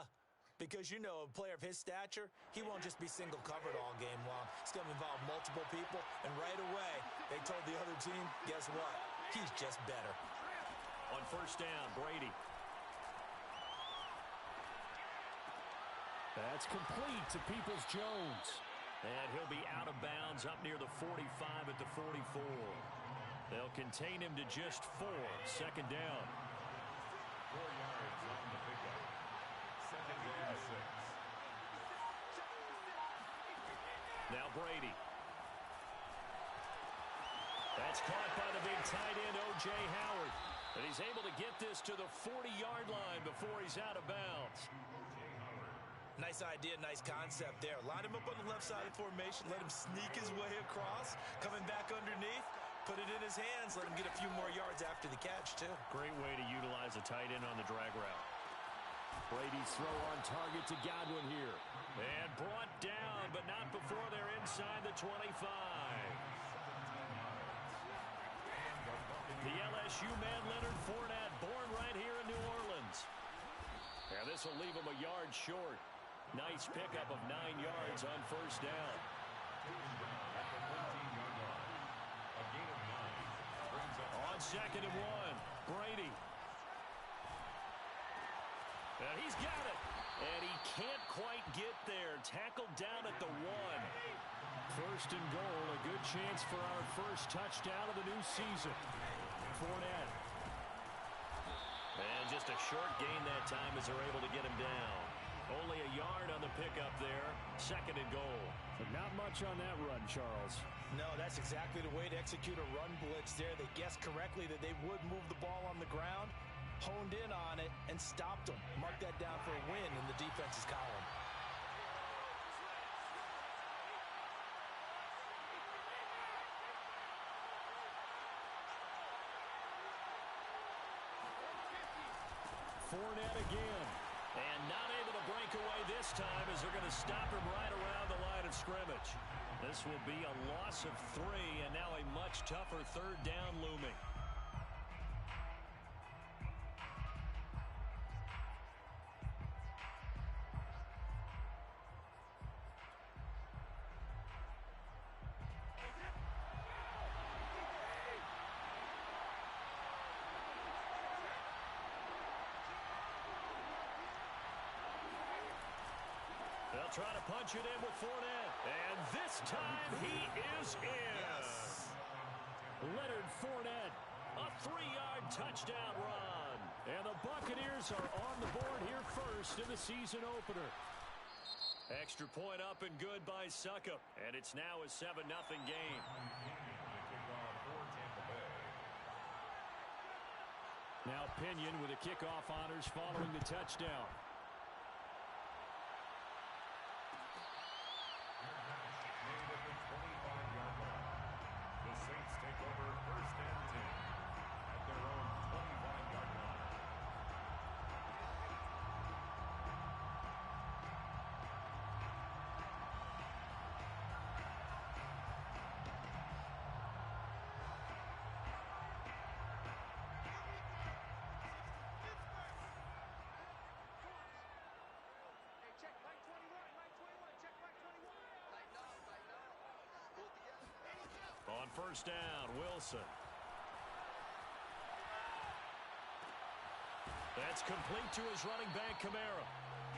Because, you know, a player of his stature, he won't just be single covered all game long. It's going to involve multiple people. And right away, they told the other team, guess what? He's just better. On first down, Brady. That's complete to Peoples-Jones. And he'll be out of bounds up near the 45 at the 44. They'll contain him to just 4. Second down. 4 yards on the pickup. Second and 6. Now Brady. That's caught by the big tight end, O.J. Howard. And he's able to get this to the 40-yard line before he's out of bounds. Nice idea, nice concept there. Line him up on the left side of the formation, let him sneak his way across, coming back underneath, put it in his hands, let him get a few more yards after the catch, too. Great way to utilize a tight end on the drag route. Brady's throw on target to Godwin here. And brought down, but not before they're inside the 25. The LSU man, Leonard Fournette, born right here in New Orleans. Yeah, this will leave him a yard short. Nice pickup of 9 yards on first down. On second and 1, Brady. And he's got it. And he can't quite get there. Tackled down at the 1. First and goal, a good chance for our first touchdown of the new season. Fournette. And just a short gain that time as they're able to get him down. Only a yard on the pickup there. Second and goal. But not much on that run, Charles. No, that's exactly the way to execute a run blitz there. They guessed correctly that they would move the ball on the ground, honed in on it, and stopped them. Mark that down for a win in the defense's column. Fournette again. And not able to break away this time as they're going to stop him right around the line of scrimmage. This will be a loss of 3 and now a much tougher third down looming. They'll try to punch it in with Fournette. And this time he is in. Yes. Leonard Fournette, a 3-yard touchdown run. And the Buccaneers are on the board here first in the season opener. Extra point up and good by Succop. And it's now a 7-0 game. Now Pinion with the kickoff honors following the touchdown. The Saints take over first and 10 at their own 25-yard line. Hey, check line 21, check line 21. On first down, Wilson. That's complete to his running back, Kamara.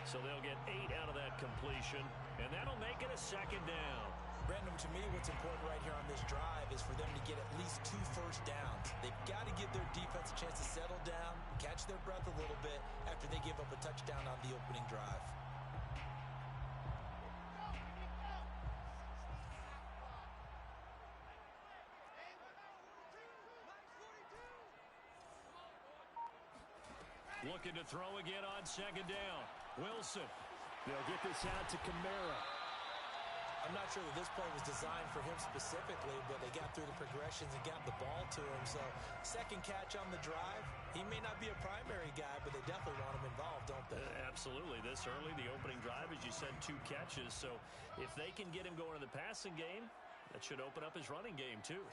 So they'll get 8 out of that completion, and that'll make it a second down. Brandon, to me, what's important right here on this drive is for them to get at least 2 first downs. They've got to give their defense a chance to settle down, catch their breath a little bit after they give up a touchdown on the opening drive. Looking to throw again on second down. Wilson. They'll get this out to Kamara. I'm not sure that this play was designed for him specifically, but they got through the progressions and got the ball to him. So second catch on the drive. He may not be a primary guy, but they definitely want him involved, don't they? Absolutely. This early, the opening drive, as you said, 2 catches. So if they can get him going in the passing game, that should open up his running game too.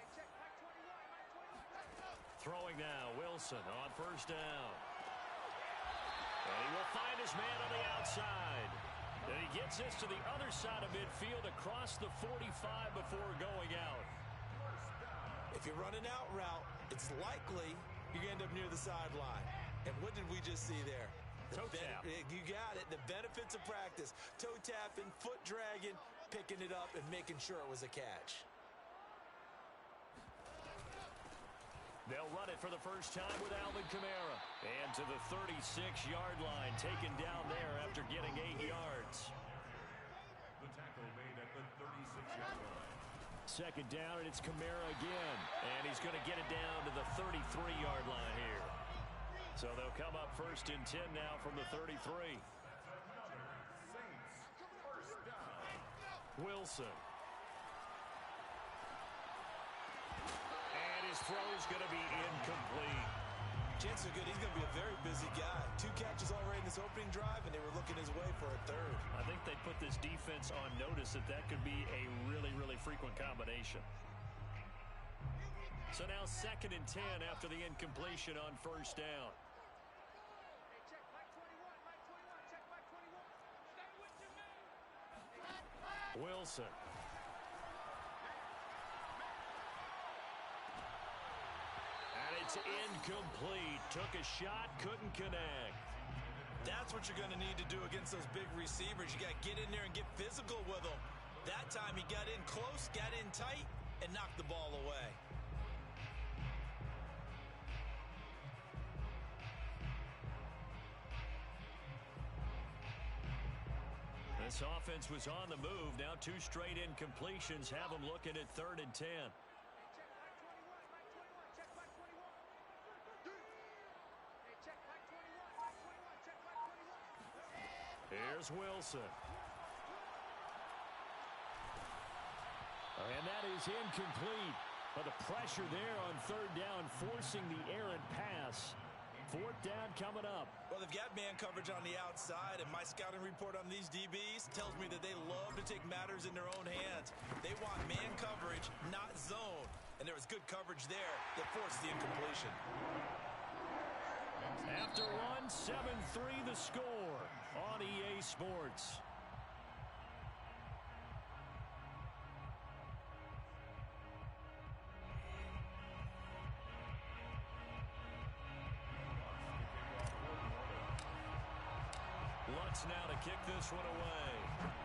Throwing now, Wilson on first down. And he will find his man on the outside. And he gets this to the other side of midfield across the 45 before going out. If you're running out route, it's likely you're going to end up near the sideline. And what did we just see there? Toe tap. You got it. The benefits of practice. Toe tapping, foot dragging, picking it up, and making sure it was a catch. They'll run it for the first time with Alvin Kamara. And to the 36-yard line, taken down there after getting 8 yards. The tackle made at the 36-yard line. Second down, and it's Kamara again. And he's going to get it down to the 33-yard line here. So they'll come up first and 10 now from the 33. Saints first down. Wilson. His throw is going to be incomplete. Chances are good he's going to be a very busy guy. 2 catches already in this opening drive, and they were looking his way for a third. I think they put this defense on notice that could be a really, really frequent combination. So now second and 10 after the incompletion on first down. Check line 21, check line 21. Stay with your man. Wilson. And it's incomplete. Took a shot, couldn't connect. That's what you're going to need to do against those big receivers. You got to get in there and get physical with them. That time he got in close, got in tight, and knocked the ball away. This offense was on the move. Now 2 straight incompletions have them looking at 3rd and 10. Here's Wilson. And that is incomplete. But the pressure there on 3rd down, forcing the errant pass. 4th down coming up. Well, they've got man coverage on the outside, and my scouting report on these DBs tells me that they love to take matters in their own hands. They want man coverage, not zone. And there was good coverage there that forced the incompletion. After one, 7-3 the score on EA Sports. Lutz now to kick this one away.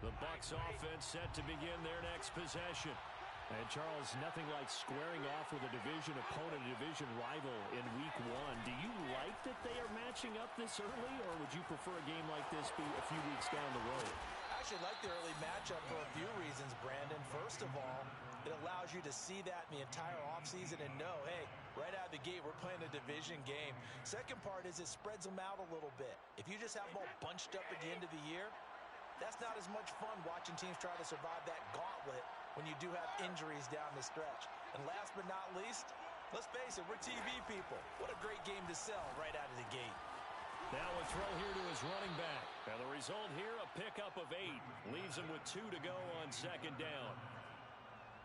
The Bucs offense set to begin their next possession. And, Charles, nothing like squaring off with a division opponent, a division rival in Week 1. Do you like that they are matching up this early, or would you prefer a game like this be a few weeks down the road? I actually like the early matchup for a few reasons, Brandon. First of all, it allows you to see that in the entire offseason and know, hey, right out of the gate, we're playing a division game. Second part is it spreads them out a little bit. If you just have them all bunched up at the end of the year, that's not as much fun watching teams try to survive that gauntlet when you do have injuries down the stretch. And last but not least, let's face it, we're TV people. What a great game to sell right out of the gate. Now a throw here to his running back. And the result here, a pickup of 8. Leaves him with 2 to go on 2nd down.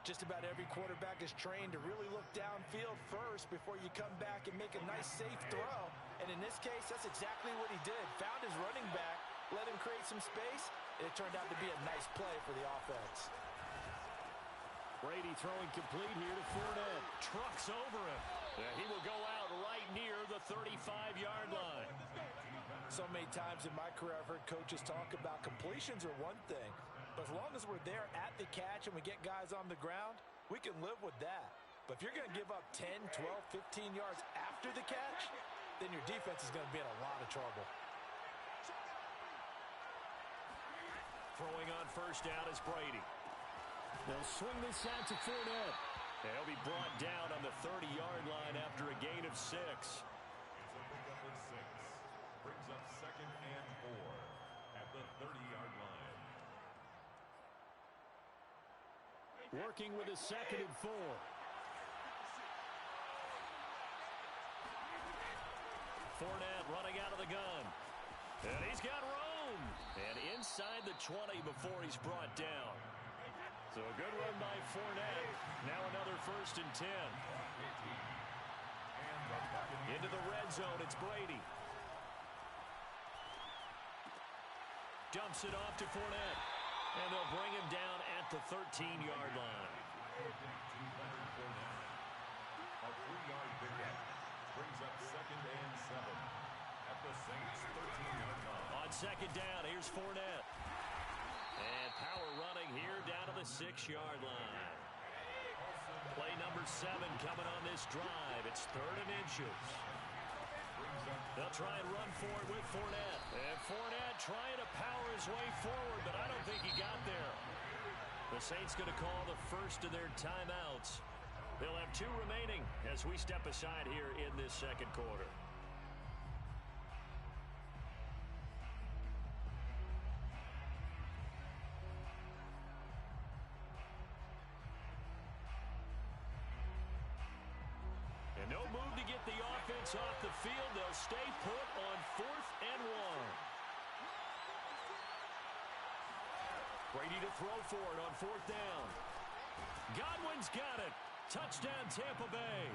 Just about every quarterback is trained to really look downfield first before you come back and make a nice, safe throw. And in this case, that's exactly what he did. Found his running back, let him create some space, and it turned out to be a nice play for the offense. Brady throwing complete here to Fournette. Trucks over him. And he will go out right near the 35-yard line. So many times in my career, I've heard coaches talk about completions are one thing. But as long as we're there at the catch and we get guys on the ground, we can live with that. But if you're going to give up 10, 12, 15 yards after the catch, then your defense is going to be in a lot of trouble. Throwing on 1st down is Brady. They'll swing this out to Fournette. They'll be brought down on the 30-yard line after a gain of 6. It's a pickup of 6. Brings up 2nd and 4 at the 30-yard line. Working with a 2nd and 4. Fournette running out of the gun. And he's got room. And inside the 20 before he's brought down. So a good run by Fournette. Now another 1st and 10. Into the red zone, it's Brady. Dumps it off to Fournette. And they'll bring him down at the 13-yard line. A 3-yard pickup brings up 2nd and 7 at the Saints' 13-yard line. On 2nd down, here's Fournette. And power running here down to the 6-yard line. Play number 7 coming on this drive. It's 3rd and inches. They'll try and run for it with Fournette. And Fournette trying to power his way forward, but I don't think he got there. The Saints going to call the first of their timeouts. They'll have 2 remaining as we step aside here in this 2nd quarter. And no move to get the offense gets off the field. They'll stay put on 4th and 1. Brady to throw for it on 4th down. Godwin's got it. Touchdown, Tampa Bay.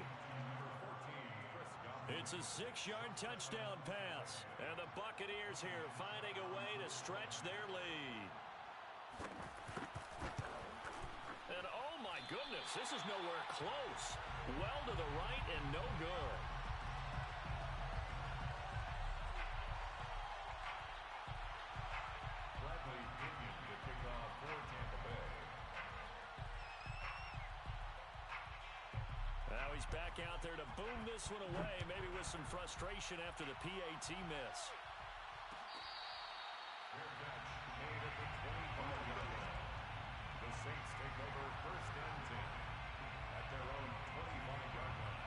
It's a 6-yard touchdown pass. And the Buccaneers here finding a way to stretch their lead. And oh my goodness, this is nowhere close. Well to the right and no good. Bradley Pinion to kick off for Tampa Bay. Now he's back out there to boom this one away, maybe with some frustration after the PAT miss. Fair catch made at the 25-yard line. The Saints take over 1st and 10 at their own 25-yard line.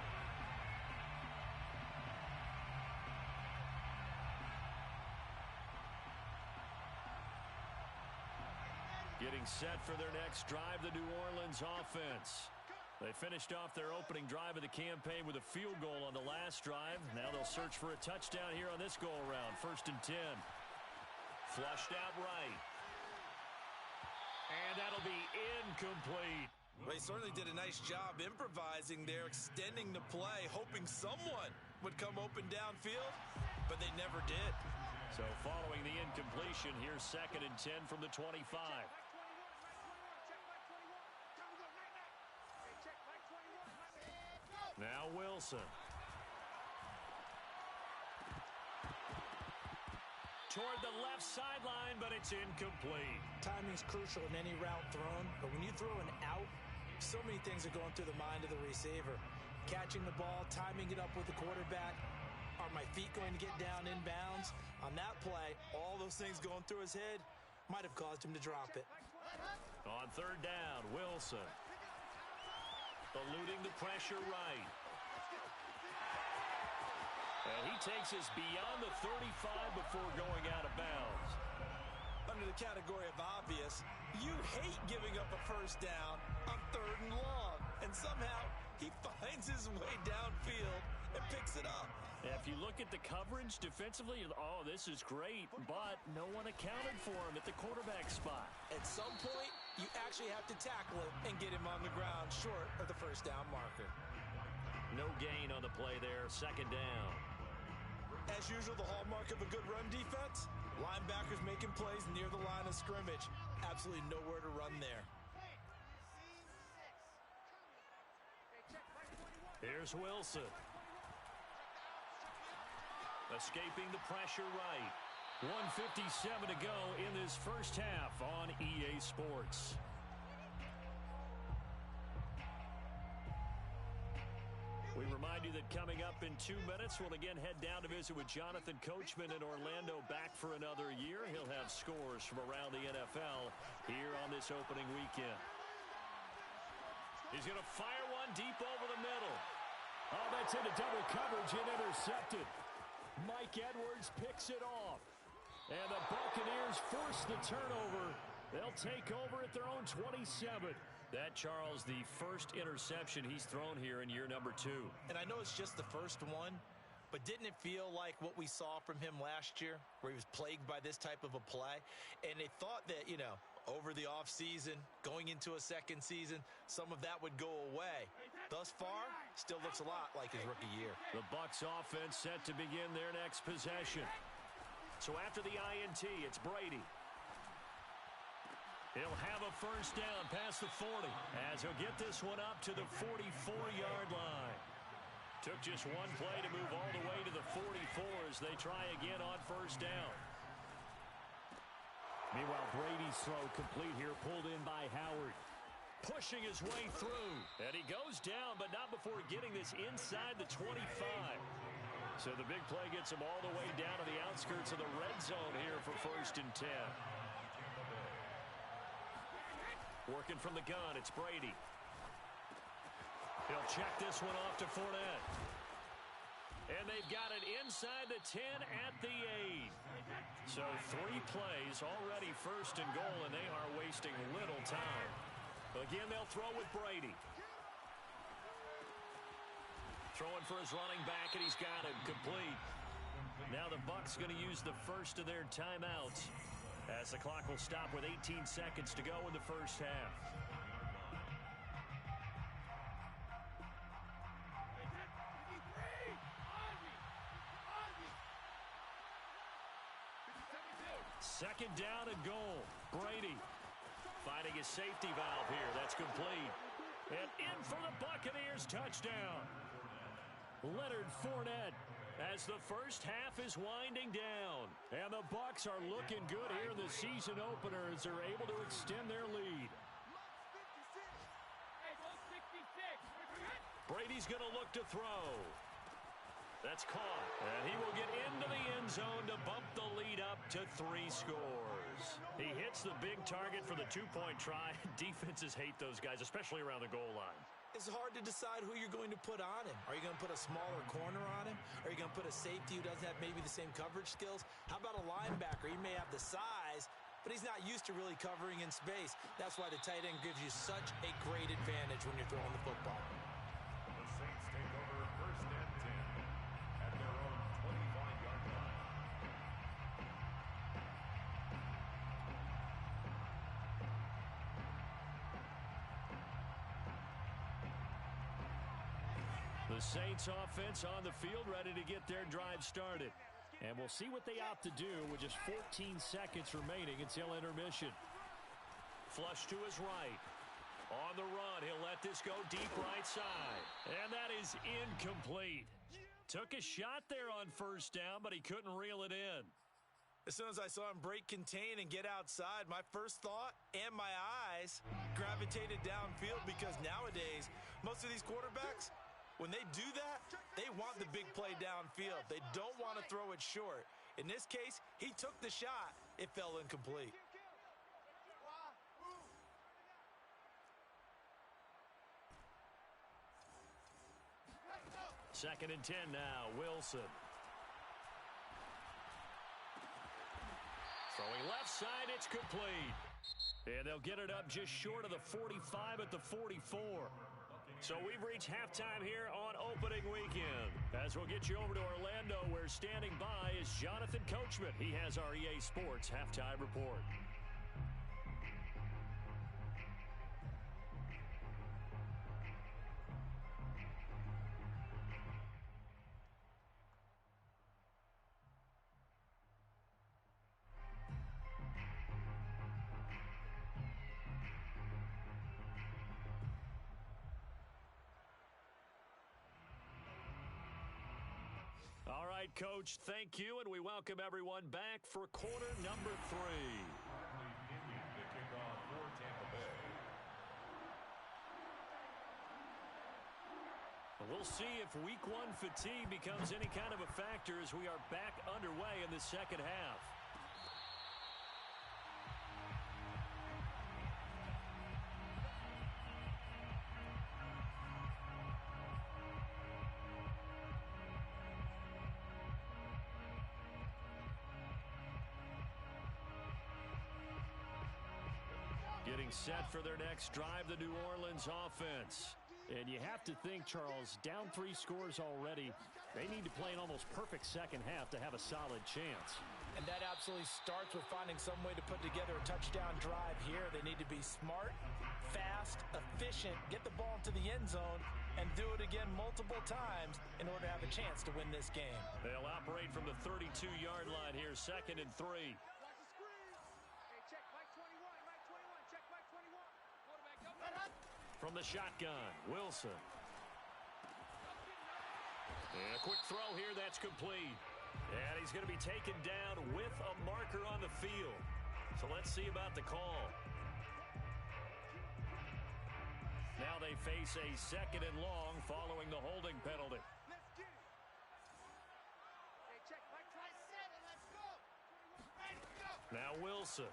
Getting set for their next drive, the New Orleans offense. They finished off their opening drive of the campaign with a field goal on the last drive. Now they'll search for a touchdown here on this go-around. 1st and 10. Flushed out right. And that'll be incomplete. They certainly did a nice job improvising there, extending the play, hoping someone would come open downfield, but they never did. So following the incompletion, here's 2nd and 10 from the 25. Now Wilson. Toward the left sideline, but it's incomplete. Timing's crucial in any route thrown, but when you throw an out, so many things are going through the mind of the receiver. Catching the ball, timing it up with the quarterback. Are my feet going to get down inbounds? On that play, all those things going through his head might have caused him to drop it. On 3rd down, Wilson. Eluding the pressure right. And he takes us beyond the 35 before going out of bounds. Under the category of obvious, you hate giving up a 1st down on 3rd and long. And somehow he finds his way downfield and picks it up. If you look at the coverage defensively, oh, this is great, but no one accounted for him at the quarterback spot. At some point, you actually have to tackle him and get him on the ground short of the 1st down marker. No gain on the play there, 2nd down. As usual, the hallmark of a good run defense, linebackers making plays near the line of scrimmage. Absolutely nowhere to run there. Here's Wilson. Escaping the pressure right. 1:57 to go in this first half on EA Sports. We remind you that coming up in 2 minutes, we'll again head down to visit with Jonathan Coachman in Orlando, back for another year. He'll have scores from around the NFL here on this opening weekend. He's going to fire one deep over the middle. Oh, that's into double coverage and intercepted. Mike Edwards picks it off. And the Buccaneers force the turnover. They'll take over at their own 27. That, Charles, the first interception he's thrown here in year number 2. And I know it's just the first one, but didn't it feel like what we saw from him last year, where he was plagued by this type of a play? And they thought that, you know, over the offseason, going into a second season, some of that would go away. Thus far, still looks a lot like his rookie year. The Bucs offense set to begin their next possession. So after the INT, it's Brady. He'll have a 1st down past the 40 as he'll get this one up to the 44-yard line. Took just one play to move all the way to the 44 as they try again on 1st down. Meanwhile, Brady's throw complete here, pulled in by Howard. Pushing his way through. And he goes down, but not before getting this inside the 25. So the big play gets him all the way down to the outskirts of the red zone here for 1st and 10. Working from the gun, it's Brady. He'll check this one off to Fournette. And they've got it inside the 10 at the 8. So 3 plays, already 1st and goal, and they are wasting little time. Again, they'll throw with Brady. Throwing for his running back, and he's got him complete. Now the Bucs going to use the first of their timeouts as the clock will stop with 18 seconds to go in the first half. Second down and goal. Brady finding his safety valve here. That's complete. And in for the Buccaneers touchdown. Leonard Fournette as the first half is winding down. And the Bucs are looking good here in the season opener as they're able to extend their lead. Brady's going to look to throw. That's caught. And he will get into the end zone to bump the lead up to 3 scores. He hits the big target for the 2-point try. Defenses hate those guys, especially around the goal line. It's hard to decide who you're going to put on him. Are you going to put a smaller corner on him? Are you going to put a safety who doesn't have maybe the same coverage skills? How about a linebacker? He may have the size, but he's not used to really covering in space. That's why the tight end gives you such a great advantage when you're throwing the football. The Saints take over first and 10 at their own 25-yard line. The Saints offense on the field ready to get their drive started. And we'll see what they opt to do with just 14 seconds remaining until intermission. Flush to his right. On the run, he'll let this go deep right side. And that is incomplete. Took a shot there on first down, but he couldn't reel it in. As soon as I saw him break contain and get outside, my first thought and my eyes gravitated downfield because nowadays, most of these quarterbacks, when they do that, they want the big play downfield. They don't want to throw it short. In this case, he took the shot. It fell incomplete. Second and 10 now, Wilson. Throwing left side, it's complete. And they'll get it up just short of the 45 at the 44. So we've reached halftime here on opening weekend. As we'll get you over to Orlando, where standing by is Jonathan Coachman. He has our EA Sports halftime report. All right, Coach, thank you, and we welcome everyone back for quarter number 3. The kickoff for Tampa Bay. We'll see if week 1 fatigue becomes any kind of a factor as we are back underway in the second half. Getting set for their next drive, the New Orleans offense. And you have to think, Charles, down 3 scores already. They need to play an almost perfect second half to have a solid chance. And that absolutely starts with finding some way to put together a touchdown drive here. They need to be smart, fast, efficient, get the ball into the end zone, and do it again multiple times in order to have a chance to win this game. They'll operate from the 32-yard line here, second and 3. From the shotgun, Wilson. And a quick throw here, that's complete. And he's going to be taken down with a marker on the field. So let's see about the call. Now they face a second and long following the holding penalty. Now Wilson.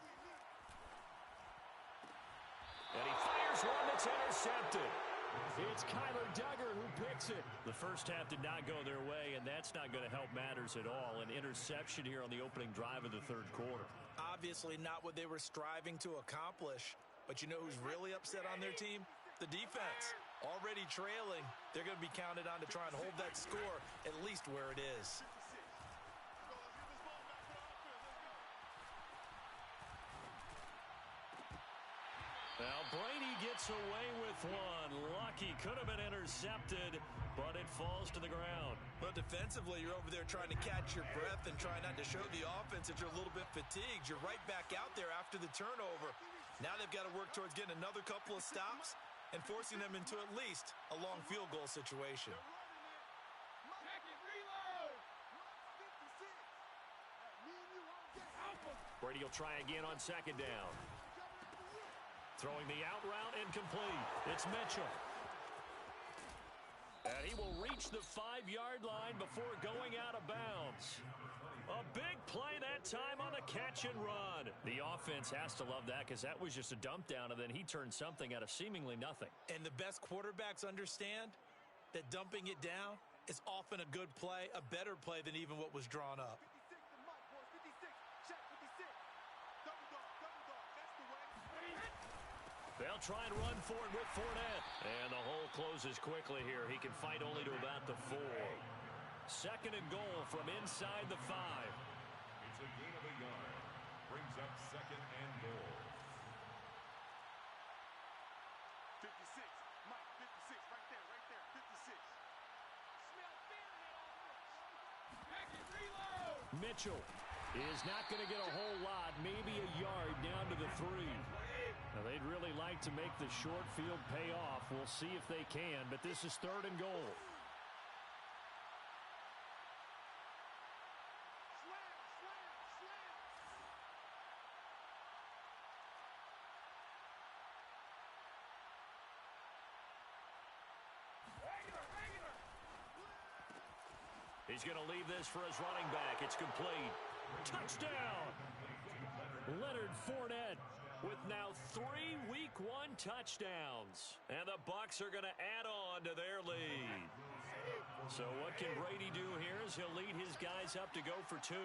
And he fires one that's intercepted. It's Kyler Duggar who picks it. The first half did not go their way, and that's not going to help matters at all. An interception here on the opening drive of the third quarter. Obviously not what they were striving to accomplish. But you know who's really upset on their team? The defense. Already trailing, they're going to be counted on to try and hold that score at least where it is. Now Brady gets away with one. Lucky, could have been intercepted, but it falls to the ground. But defensively, you're over there trying to catch your breath and try not to show the offense that you're a little bit fatigued. You're right back out there after the turnover. Now they've got to work towards getting another couple of stops and forcing them into at least a long field goal situation. Brady will try again on second down. Throwing the out route incomplete. It's Mitchell. And he will reach the 5-yard line before going out of bounds. A big play that time on the catch and run. The offense has to love that because that was just a dump down, and then he turned something out of seemingly nothing. And the best quarterbacks understand that dumping it down is often a good play, a better play than even what was drawn up. They'll try and run for it with Fournette. And the hole closes quickly here. He can fight only to about the 4. Second and goal from inside the 5. It's a gain of a yard. Brings up second and goal. 56. Mike, 56. Right there. 56. Mitchell is not going to get a whole lot, maybe a yard down to the 3. Now, they'd really like to make the short field pay off. We'll see if they can, but this is third and goal. He's going to leave this for his running back. It's complete. Touchdown! Leonard Fournette with now 3 Week 1 touchdowns. And the Bucs are going to add on to their lead. So what can Brady do here is he'll lead his guys up to go for 2.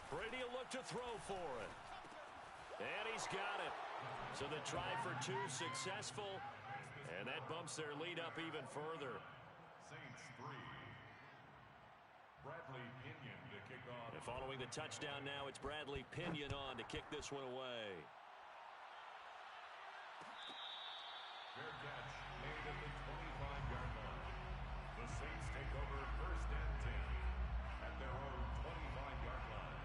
Brady will look to throw for it. And he's got it. So the try for 2 successful. And that bumps their lead up even further. Saints 3. Bradley Pinion to kick off. And following the touchdown now, it's Bradley Pinion on to kick this one away. Fair catch made at the 25-yard line. The Saints take over first and 10 at their own 25-yard line.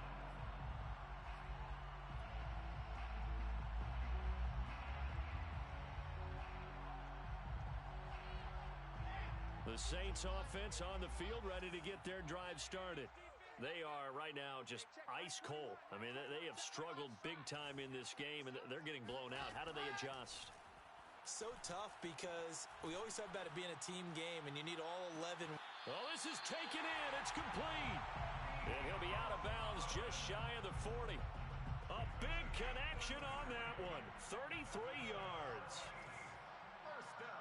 The Saints offense on the field, ready to get their drive started. They are right now just ice cold. I mean, they have struggled big time in this game, and they're getting blown out. How do they adjust? So tough because we always talk about it being a team game, and you need all 11. Oh, this is taken in. It's complete. And he'll be out of bounds just shy of the 40. A big connection on that one. 33 yards. First down.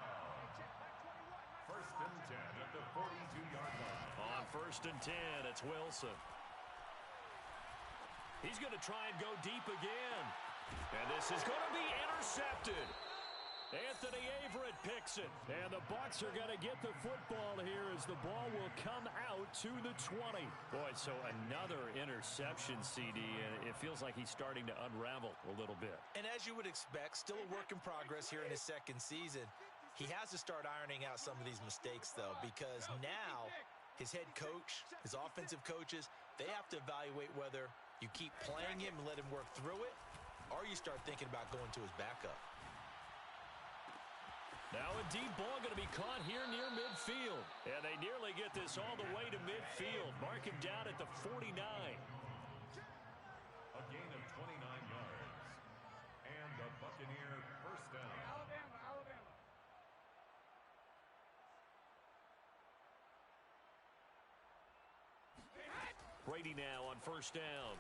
First and 10 at the 42-yard line. On first and 10, it's Wilson. He's going to try and go deep again. And this is going to be intercepted. Anthony Averett picks it. And the Bucs are going to get the football here as the ball will come out to the 20. Boy, so another interception, CD, and it feels like he's starting to unravel a little bit. And as you would expect, still a work in progress here in his second season. He has to start ironing out some of these mistakes, though, because now his head coach, his offensive coaches, they have to evaluate whether you keep playing him and let him work through it, or you start thinking about going to his backup. Now a deep ball going to be caught here near midfield. And they nearly get this all the way to midfield. Mark him down at the 49. A gain of 29 yards. And the Buccaneer first down. Alabama. Brady now on first down.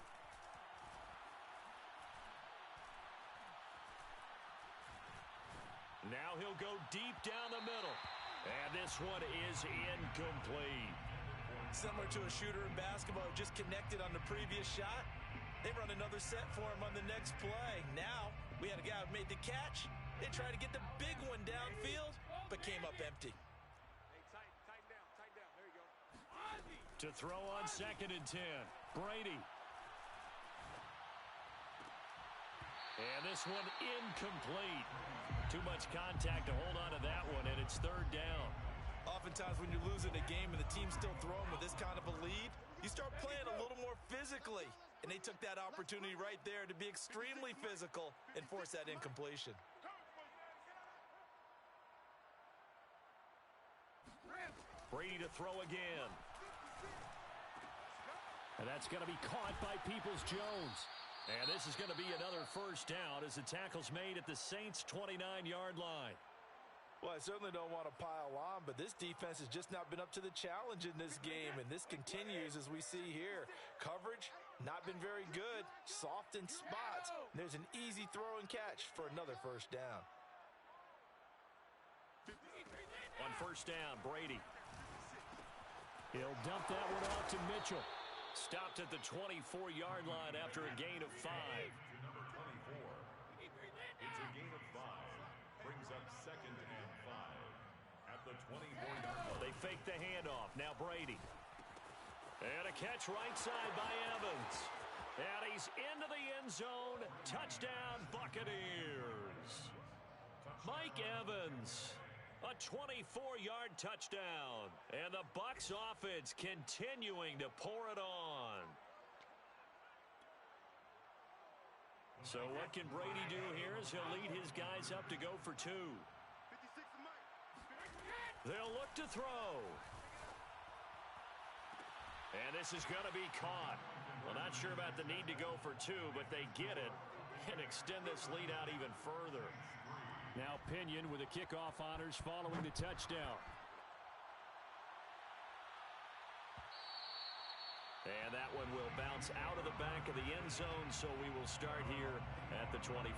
Now he'll go deep down the middle. And this one is incomplete. Similar to a shooter in basketball who just connected on the previous shot. They run another set for him on the next play. Now we had a guy who made the catch, They tried to get the big one downfield, but came up empty. Hey, tighten down. There you go. To throw on 2nd and 10. Brady. And this one incomplete. Too much contact to hold on to that one, and it's 3rd down. Oftentimes when you're losing a game and the team's still throwing with this kind of a lead, you start playing a little more physically. And they took that opportunity right there to be extremely physical and force that incompletion. Brady to throw again. And that's going to be caught by Peoples-Jones. And this is going to be another 1st down as the tackle's made at the Saints' 29-yard line. Well, I certainly don't want to pile on, but this defense has just not been up to the challenge in this game, and this continues as we see here. Coverage, not been very good, soft in spots. And there's an easy throw and catch for another 1st down. On 1st down, Brady. He'll dump that one off to Mitchell. Stopped at the 24-yard line after a gain of 5. To number 24. It's a gain of 5. Brings up 2nd and 5 at the 24-yard line. They fake the handoff. Now Brady. And a catch right side by Evans. And he's into the end zone. Touchdown, Buccaneers. Mike Evans. A 24-yard touchdown. And the Bucs offense continuing to pour it on. So what can Brady do here as he'll lead his guys up to go for 2. They'll look to throw. And this is going to be caught. Well, not sure about the need to go for 2, but they get it and extend this lead out even further. Now Pinion with the kickoff honors following the touchdown. And that one will bounce out of the back of the end zone, so we will start here at the 25.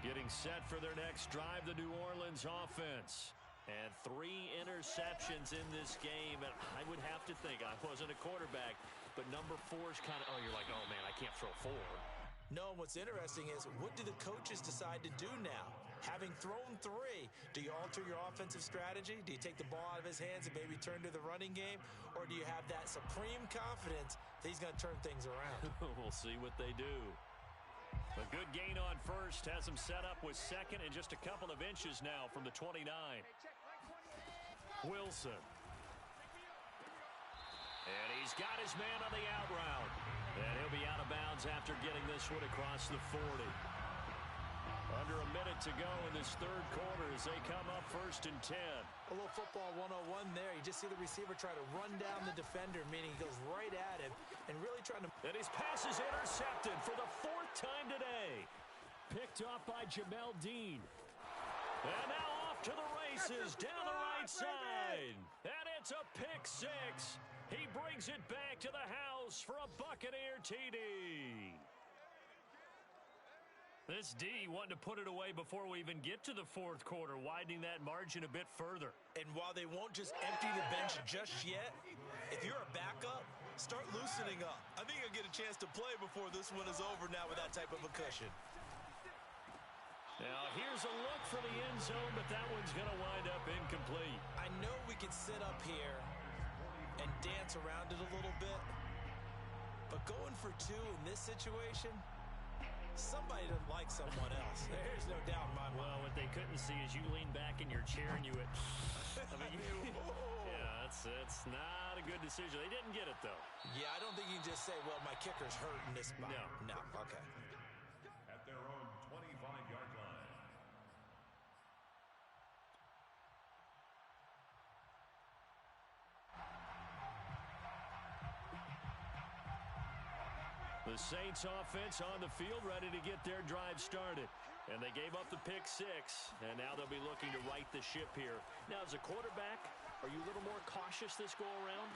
Getting set for their next drive, the New Orleans offense. And 3 interceptions in this game. And I would have to think, I wasn't a quarterback, but number 4 is kind of, oh, you're like, oh, man, I can't throw 4. No, what's interesting is what do the coaches decide to do now? Having thrown 3, do you alter your offensive strategy? Do you take the ball out of his hands and maybe turn to the running game? Or do you have that supreme confidence that he's going to turn things around? We'll see what they do. A good gain on 1st has him set up with 2nd and just a couple of inches now from the 29. Wilson. And he's got his man on the out route. And he'll be out of bounds after getting this one across the 40. Under a minute to go in this 3rd quarter as they come up 1st and 10. A little football 101 there. You just see the receiver try to run down the defender, meaning he goes right at him and really trying to... And his pass is intercepted for the 4th time today. Picked off by Jamel Dean. And now off to the races down the right side. And it's a pick 6. He brings it back to the house for a Buccaneer TD. This D wanting to put it away before we even get to the 4th quarter, widening that margin a bit further. And while they won't just empty the bench just yet, if you're a backup, start loosening up. I think you'll get a chance to play before this one is over now with that type of a cushion. Now, here's a look for the end zone, but that one's going to wind up incomplete. I know we can sit up here and dance around it a little bit, but going for 2 in this situation... Somebody doesn't like someone else. There's no doubt in my mind. Well, what they couldn't see is you lean back in your chair and you went, I mean, yeah, it's not a good decision. They didn't get it, though. Yeah, I don't think you can just say, well, my kicker's hurt in this spot. No, okay. At their own 25-yard line. The Saints offense on the field ready to get their drive started. And they gave up the pick 6, and now they'll be looking to right the ship here. Now, as a quarterback, are you a little more cautious this go-around?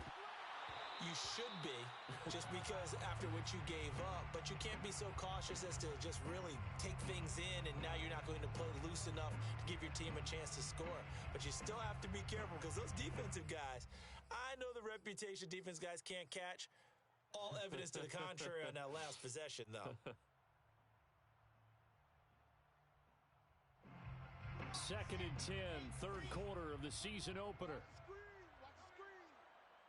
You should be, just because after what you gave up. But you can't be so cautious as to just really take things in, and now you're not going to play loose enough to give your team a chance to score. But you still have to be careful because those defensive guys, I know the reputation defense guys can't catch. All evidence to the contrary on that last possession, though. Second and 10, third quarter of the season opener. Watch the screen.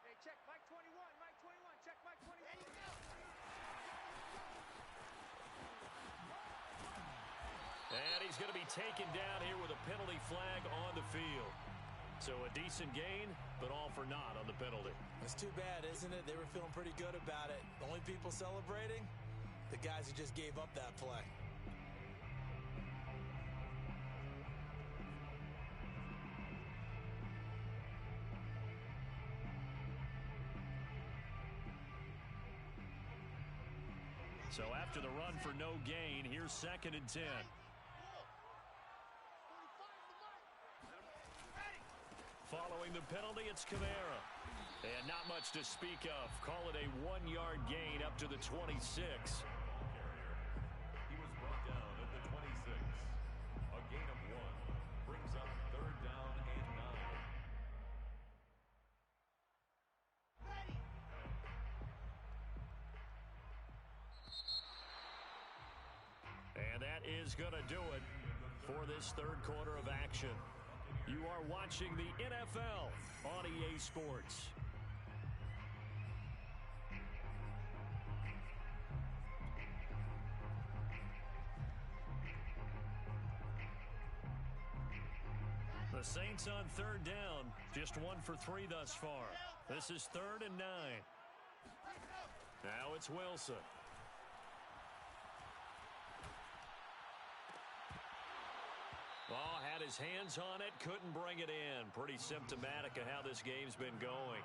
Hey, check Mike 21. Mike 21. Check Mike 21. And he's going to be taken down here with a penalty flag on the field. So a decent gain, but all for naught on the penalty. It's too bad, isn't it? They were feeling pretty good about it. The only people celebrating, the guys who just gave up that play. So after the run for no gain, here's second and 10. Following the penalty, it's Kamara. And not much to speak of. Call it a 1-yard gain up to the 26. He was brought down at the 26. A gain of 1 brings up third down and 9. And that is going to do it for this third quarter of action. You are watching the NFL on EA Sports. The Saints on third down, just 1 for 3 thus far. This is 3rd and 9. Now it's Wilson. Oh, had his hands on it, couldn't bring it in. Pretty symptomatic of how this game's been going.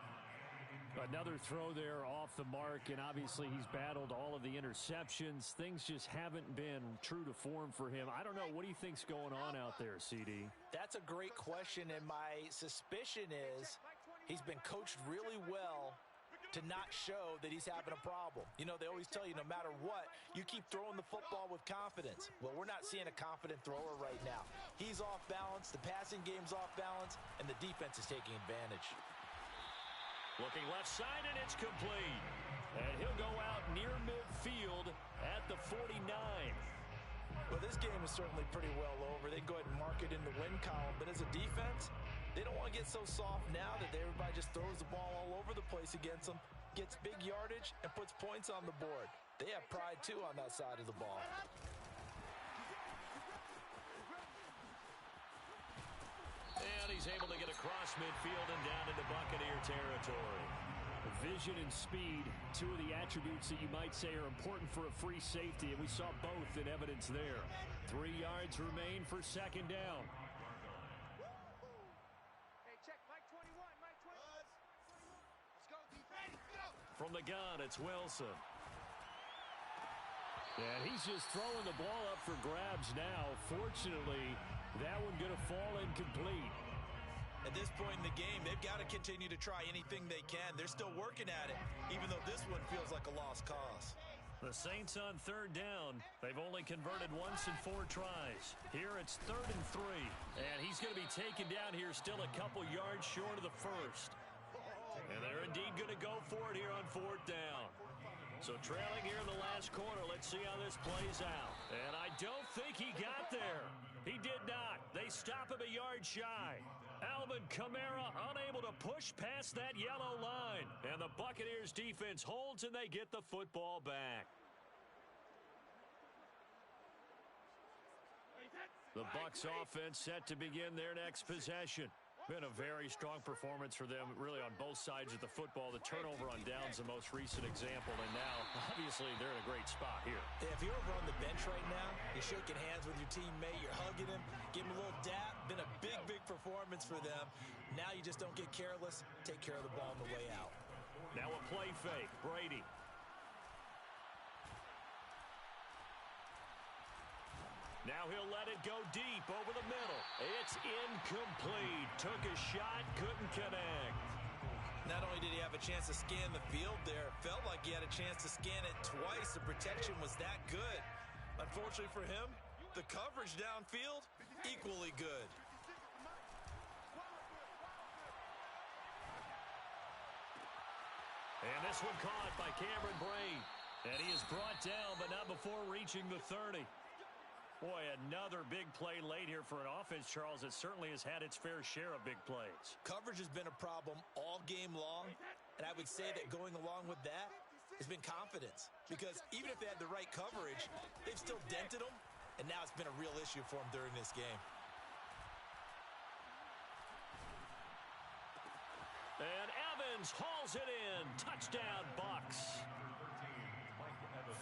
Another throw there off the mark, and obviously he's battled all of the interceptions. Things just haven't been true to form for him. I don't know. What do you think's going on out there, CD? That's a great question, and my suspicion is he's been coached really well to not show that he's having a problem. You know, they always tell you no matter what, you keep throwing the football with confidence. Well, we're not seeing a confident thrower right now. He's off balance, the passing game's off balance, and the defense is taking advantage. Looking left side, and it's complete. And he'll go out near midfield at the 49. Well, this game is certainly pretty well over. They can go ahead and mark it in the win column, but as a defense, they don't want to get so soft now that everybody just throws the ball all over the place against them, gets big yardage, and puts points on the board. They have pride, too, on that side of the ball. And he's able to get across midfield and down into Buccaneer territory. Vision and speed, two of the attributes that you might say are important for a free safety, and we saw both in evidence there. 3 yards remain for second down. Hey, check Mike 21. Mike 21. Let's go, defense. Go. From the gun, it's Wilson. And he's just throwing the ball up for grabs now. Fortunately, that one going to fall incomplete. At this point in the game, they've got to continue to try anything they can. They're still working at it, even though this one feels like a lost cause. The Saints on third down. They've only converted once in 4 tries. Here it's 3rd and 3. And he's going to be taken down here still a couple yards short of the first. And they're indeed going to go for it here on 4th down. So trailing here in the last quarter, let's see how this plays out. And I don't think he got there. He did not. They stop him a yard shy. Alvin Kamara unable to push past that yellow line. And the Buccaneers defense holds and they get the football back. The Bucs offense set to begin their next possession. Been a very strong performance for them, really, on both sides of the football. The turnover on downs, the most recent example, and now, obviously, they're in a great spot here. Yeah, if you're over on the bench right now, you're shaking hands with your teammate, you're hugging him, give him a little dap. Been a big, big performance for them. Now you just don't get careless. Take care of the ball on the way out. Now a play fake. Brady. Now he'll let it go deep over the middle. It's incomplete. Took a shot, couldn't connect. Not only did he have a chance to scan the field there, it felt like he had a chance to scan it twice. The protection was that good. Unfortunately for him, the coverage downfield, equally good. And this one caught by Cameron Braid. And he is brought down, but not before reaching the 30. Boy, another big play late here for an offense, Charles, that certainly has had its fair share of big plays. Coverage has been a problem all game long, and I would say that going along with that has been confidence. Because even if they had the right coverage, they've still dented them, and now it's been a real issue for them during this game. And Evans hauls it in. Touchdown, Bucks.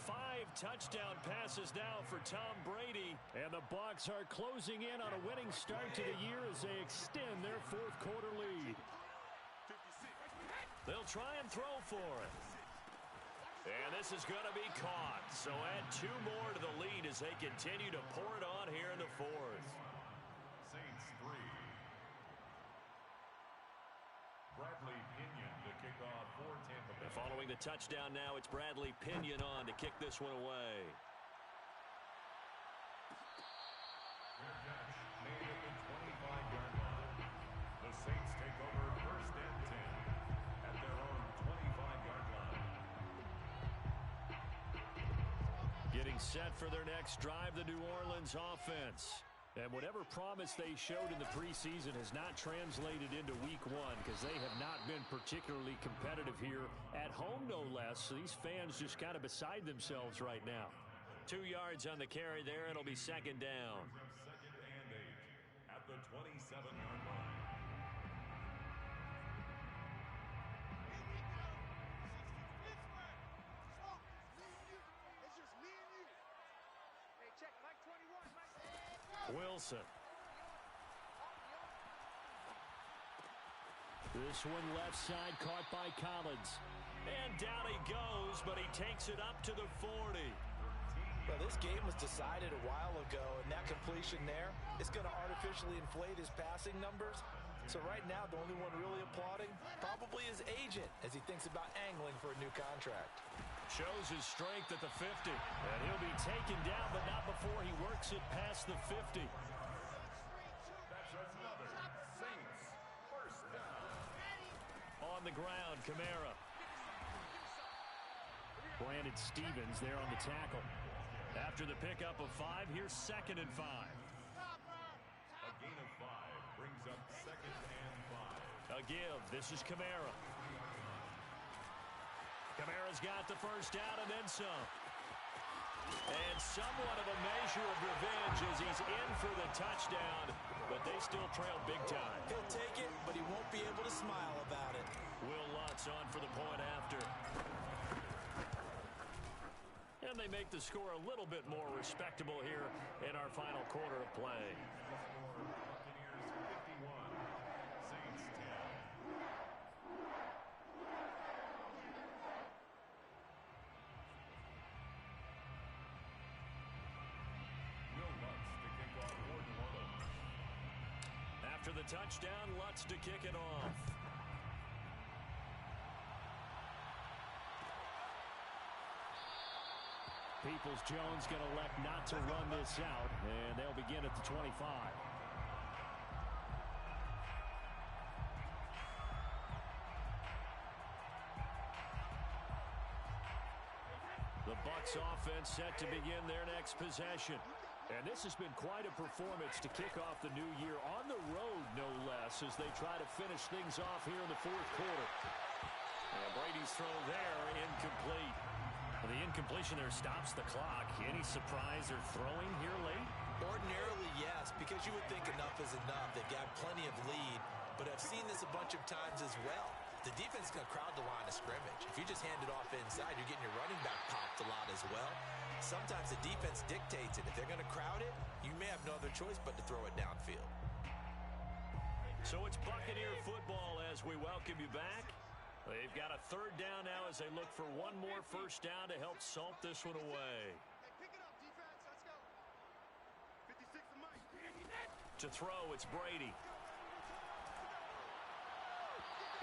5 touchdown passes now for Tom Brady. And the Bucs are closing in on a winning start to the year as they extend their fourth quarter lead. They'll try and throw for it. And this is going to be caught. So add 2 more to the lead as they continue to pour it on here in the fourth. Saints 3. Bradley Pinion to kick off for Tampa Bay. And following the touchdown now, it's Bradley Pinion on to kick this one away. Fair catch made at the 25-yard line. The Saints take over first and 10 at their own 25-yard line. Getting set for their next drive, the New Orleans offense. And whatever promise they showed in the preseason has not translated into week 1 because they have not been particularly competitive here at home, no less. So these fans just kind of beside themselves right now. 2 yards on the carry there. It'll be second down. Second and 8 at the 27-yard line. Check, Mike 21, Mike. Wilson. This one left side caught by Collins. And down he goes, but he takes it up to the 40. Well, this game was decided a while ago, and that completion there is going to artificially inflate his passing numbers. So right now, the only one really applauding probably his agent as he thinks about angling for a new contract. Shows his strength at the 50. And he'll be taken down, but not before he works it past the 50. That's another Saints first down. On the ground, Kamara. Brandon Stevens there on the tackle. After the pickup of 5, here's 2nd and 5. A gain of 5 brings up 2nd and 5. A give. This is Kamara. Kamara's got the first down and then some. And somewhat of a measure of revenge as he's in for the touchdown, but they still trail big time. He'll take it, but he won't be able to smile about it. Will Lutz on for the point after. And they make the score a little bit more respectable here in our final quarter of play. Buccaneers 51, Saints 10. After the touchdown, Lutz to kick it off. Peoples-Jones going to elect not to run this out, and they'll begin at the 25. The Bucs offense set to begin their next possession. And this has been quite a performance to kick off the new year on the road, no less, as they try to finish things off here in the fourth quarter. And Brady's throw there, incomplete. Well, the incompletion there stops the clock. Any surprise they're throwing here late? Ordinarily, yes, because you would think enough is enough. They've got plenty of lead, but I've seen this a bunch of times as well. The defense is going to crowd the line of scrimmage. If you just hand it off inside, you're getting your running back popped a lot as well. Sometimes the defense dictates it. If they're going to crowd it, you may have no other choice but to throw it downfield. So it's Buccaneer football as we welcome you back. They've got a 3rd down now as they look for one more first down to help salt this one away. Pick it up, defense. Let's go. 56 to Mike. To throw, it's Brady.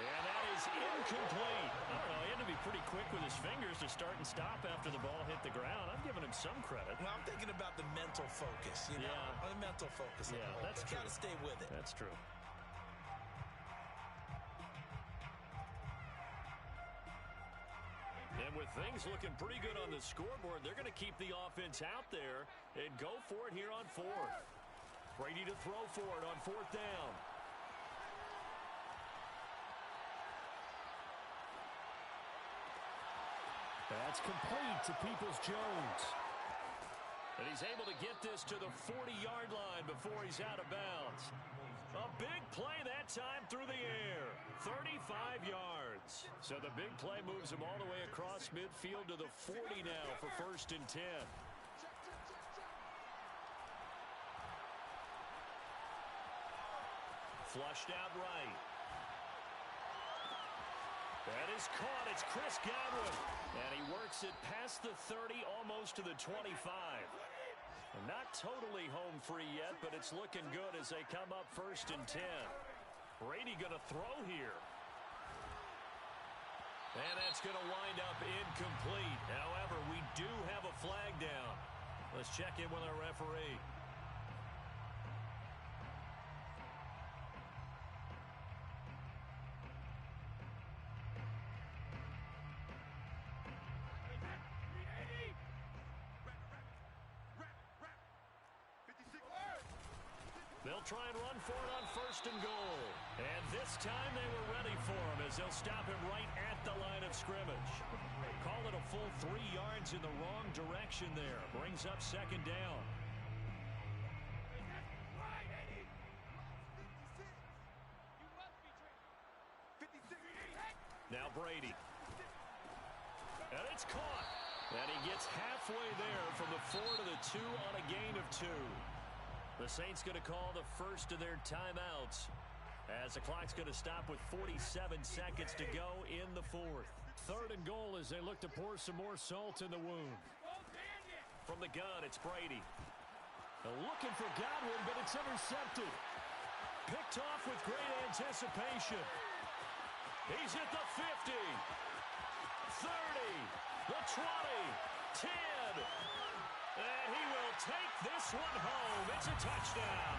And that is incomplete. I don't know, he had to be pretty quick with his fingers to start and stop after the ball hit the ground. I'm giving him some credit. Well, I'm thinking about the mental focus, you know? Yeah. The mental focus. Yeah, that's true. Got to stay with it. That's true. And with things looking pretty good on the scoreboard, they're going to keep the offense out there and go for it here on fourth. Brady to throw for it on fourth down. That's complete to Peoples-Jones. And he's able to get this to the 40-yard line before he's out of bounds. A big play that time through the air. 35 yards. So the big play moves him all the way across midfield to the 40 now for 1st and 10. Flushed out right. That is caught. It's Chris Godwin. And he works it past the 30, almost to the 25. And not totally home free yet, but it's looking good as they come up 1st and 10. Brady going to throw here. And that's going to wind up incomplete. However, we do have a flag down. Let's check in with our referee. They'll try and run for it on 1st and goal. And this time they were ready for him as they'll stop him right at the line of scrimmage. Call it a full 3 yards in the wrong direction there. Brings up 2nd down. Now Brady. And it's caught. And he gets halfway there from the 4 to the 2 on a gain of 2. The Saints going to call the first of their timeouts as the clock's going to stop with 47 seconds to go in the 4th. 3rd and goal as they look to pour some more salt in the wound. From the gun, it's Brady. Looking for Godwin, but it's intercepted. Picked off with great anticipation. He's at the 50, 30, the 20, 10. And he will take this one home. It's a touchdown.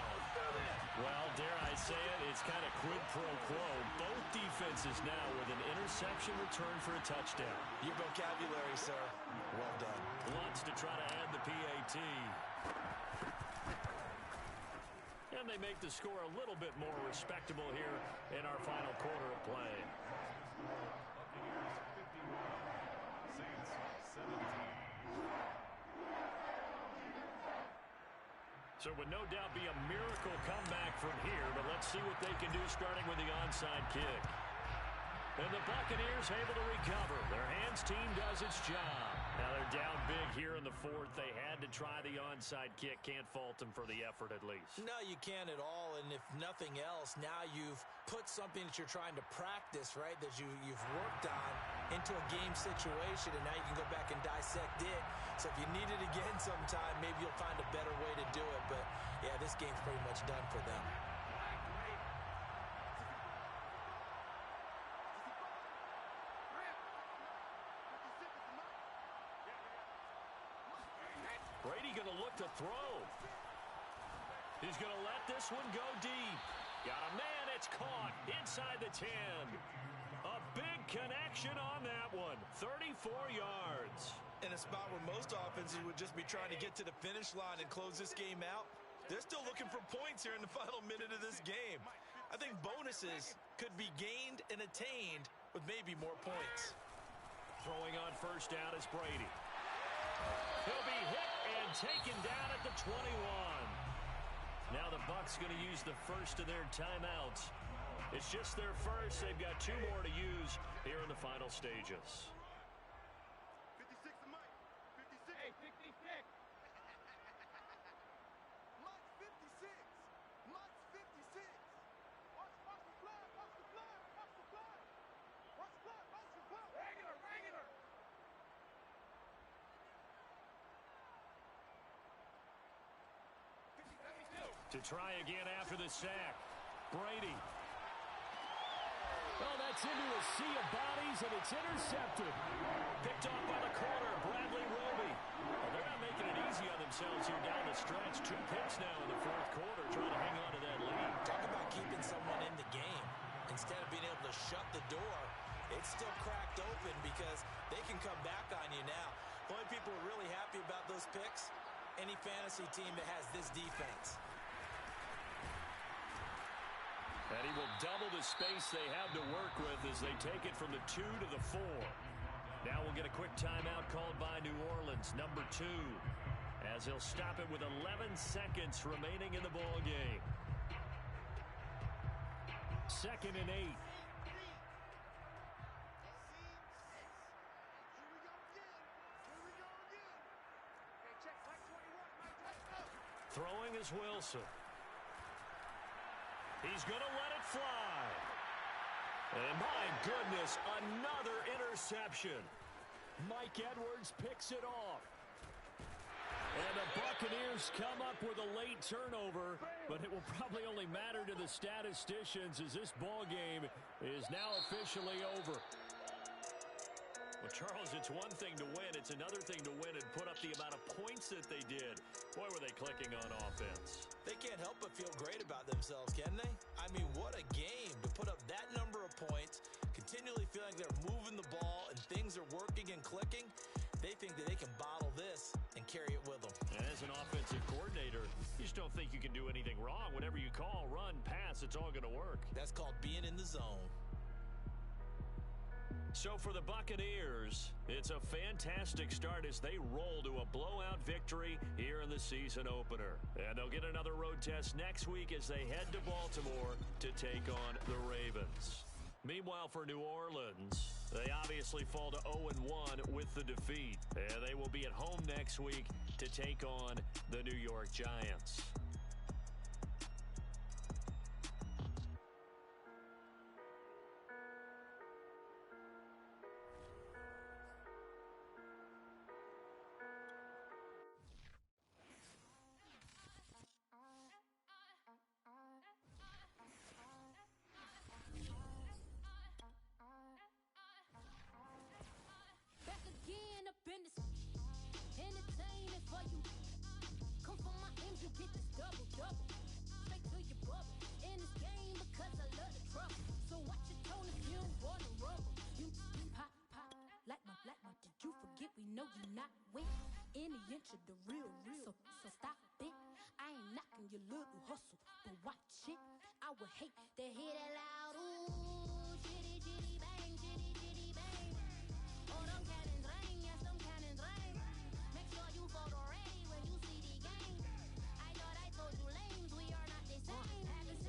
Well, dare I say it, it's kind of quid pro quo. Both defenses now with an interception return for a touchdown. Your vocabulary, sir. Well done. Wants to try to add the PAT. And they make the score a little bit more respectable here in our final quarter of play. Saints 17. So it would no doubt be a miracle comeback from here, but let's see what they can do starting with the onside kick. And the Buccaneers able to recover. Their hands team does its job. Now they're down big here in the 4th. They had to try the onside kick. Can't fault them for the effort at least. No, you can't at all. And if nothing else, now you've put something that you're trying to practice, right, that you've worked on into a game situation, and now you can go back and dissect it. So if you need it again sometime, maybe you'll find a better way to do it. But, yeah, this game's pretty much done for them. Brady going to look to throw. He's going to let this one go deep. Got a man, it's caught inside the 10. A big connection on that one. 34 yards. In a spot where most offenses would just be trying to get to the finish line and close this game out, they're still looking for points here in the final minute of this game. I think bonuses could be gained and attained with maybe more points. Throwing on 1st down is Brady. He'll be hit and taken down at the 21. Now the Bucs going to use the first of their timeouts. It's just their first. They've got 2 more to use here in the final stages. 56 to Mike. 56. Hey, 56. Mike's 56. Mike's 56. Watch the blood. Watch the blood. Watch the blood. Watch the blood. Watch the blood. Regular. To try again after the sack. Brady. Well, that Gets into a sea of bodies, and it's intercepted. Picked off by the corner, Bradley Roby. Well, they're not making it easy on themselves here down the stretch. 2 picks now in the fourth quarter, trying to hang on to that lead. Talk about keeping someone in the game. Instead of being able to shut the door, it's still cracked open because they can come back on you now. The only people who are really happy about those picks, any fantasy team that has this defense. And he will double the space they have to work with as they take it from the 2 to the 4. Now we'll get a quick timeout called by New Orleans, number 2, as he'll stop it with 11 seconds remaining in the ball game. 2nd and 8. Throwing is Wilson. He's going to let it fly. And my goodness, another interception. Mike Edwards picks it off. And the Buccaneers come up with a late turnover, but it will probably only matter to the statisticians as this ball game is now officially over. Well, Charles, it's one thing to win. It's another thing to win and put up the amount of points that they did. Boy, were they clicking on offense. They can't help but feel great about themselves, can they? I mean, what a game to put up that number of points, continually feeling they're moving the ball and things are working and clicking. They think that they can bottle this and carry it with them. And as an offensive coordinator, you just don't think you can do anything wrong. Whatever you call, run, pass, it's all going to work. That's called being in the zone. So for the Buccaneers, it's a fantastic start as they roll to a blowout victory here in the season opener. And they'll get another road test next week as they head to Baltimore to take on the Ravens. Meanwhile, for New Orleans, they obviously fall to 0-1 with the defeat. And they will be at home next week to take on the New York Giants. Back again up in this entertainment for you. Come from my ends, you get this double. Straight to your bubble. In this game because I love the trouble. So watch your tone if you don't wanna rumble. You pop, like my. Did you forget we know you not with any inch of the real. So stop it. I ain't knocking your little hustle, but watch it. I would hate to hear that loud ooh, chitty bang, chitty bang. Oh, them cannons ring, yes, them cannons ring. Make sure you photo ready when you see the game. I thought I told you lames, we are not the same. Haven't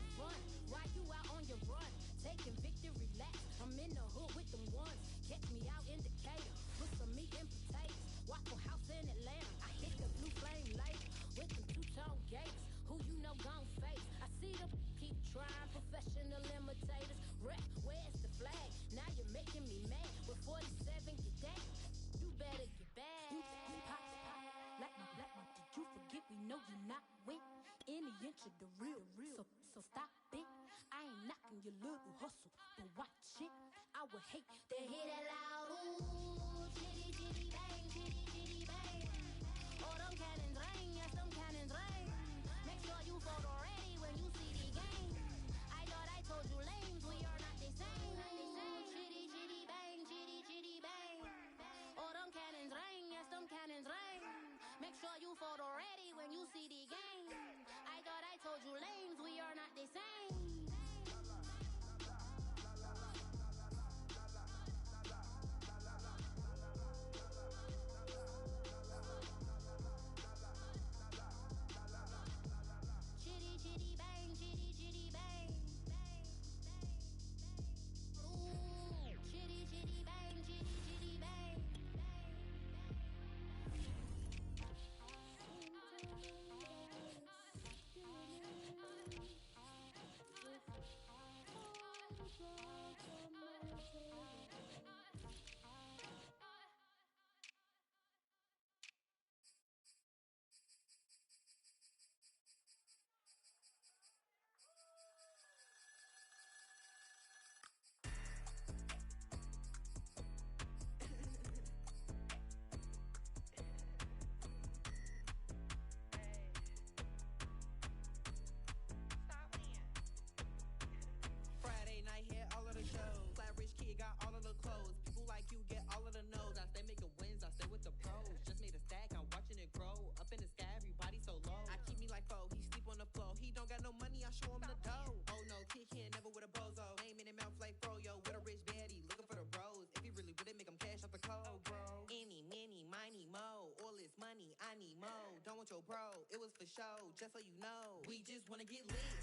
for show, just so you know. We just wanna get lit.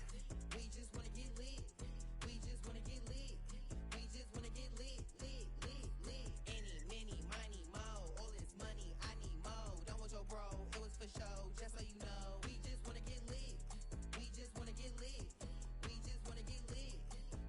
We just wanna get lit. We just wanna get lit. We just wanna get lit, lit, lit, lit. Any, many, money, mo. All this money, I need mo. Don't want your bro, it was for show, just so you know. We just wanna get lit. We just wanna get lit. We just wanna get lit.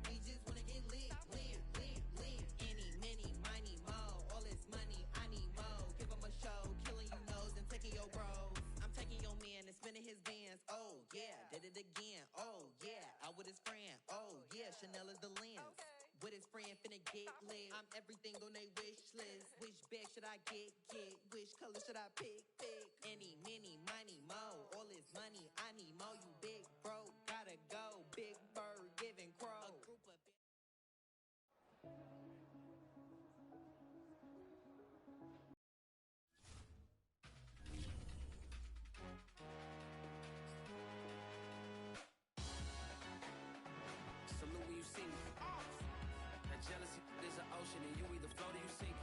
We just wanna get lit, lit, lit, lit. Any, many, money, mo. All this money, I need mo. Give him a show, killing you nose and taking your bros. I'm taking your man and spinning his bands. Oh yeah, did it again. Oh yeah, out with his friend. Oh yeah, Chanel is the lens. With his friend finna get lit. I'm everything on they wish list. Which bag should I get? Which color should I pick? Any, many, money, mo. All this money, I need mo. You big bro, gotta go. Big bird, giving crow. A group of Salute when you see me. That jealousy is an ocean and you either float or you sink.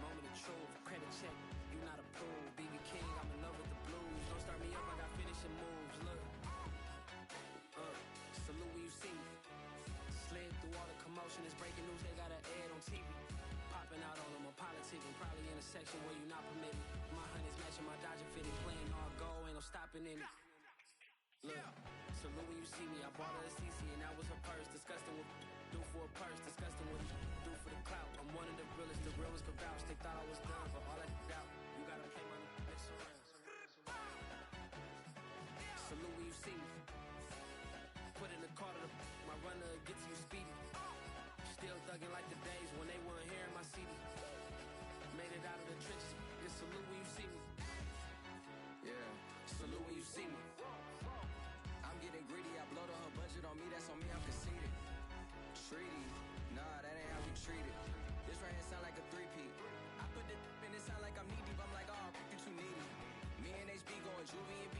Moment of truth, credit check, you not approved. BB King, I'm in love with the blues. Don't start me up, I got finishing moves. Look, salute when you see me. Slid through all the commotion, it's breaking news, they got an ad on TV. Popping out on them, I'm politicking, probably in a section where you not permitted. My honey's matching my Dodger fitted, playing all go, ain't no stopping in it. Look, salute when you see me. I bought her a CC and that was her purse. Disgusting what do for a purse. Disgusting what do for the clout. I'm one of the realest. The realest could vouch. They thought I was done, but all I doubt. You gotta play my next around. Salute when you see me. Put in the car to my runner gets you speedy. Still thugging like the days when they weren't here in my CD. Made it out of the trenches. Just salute when you see me. Yeah, salute when you see me. I'm getting greedy, I blow to her budget on me, that's on me, I'm conceited. Treaty, nah, that ain't how we treat it. This right here sound like a three-peat. I put the in it sound like I'm knee deep, I'm like, oh, you too needy. Me and HB going juvie and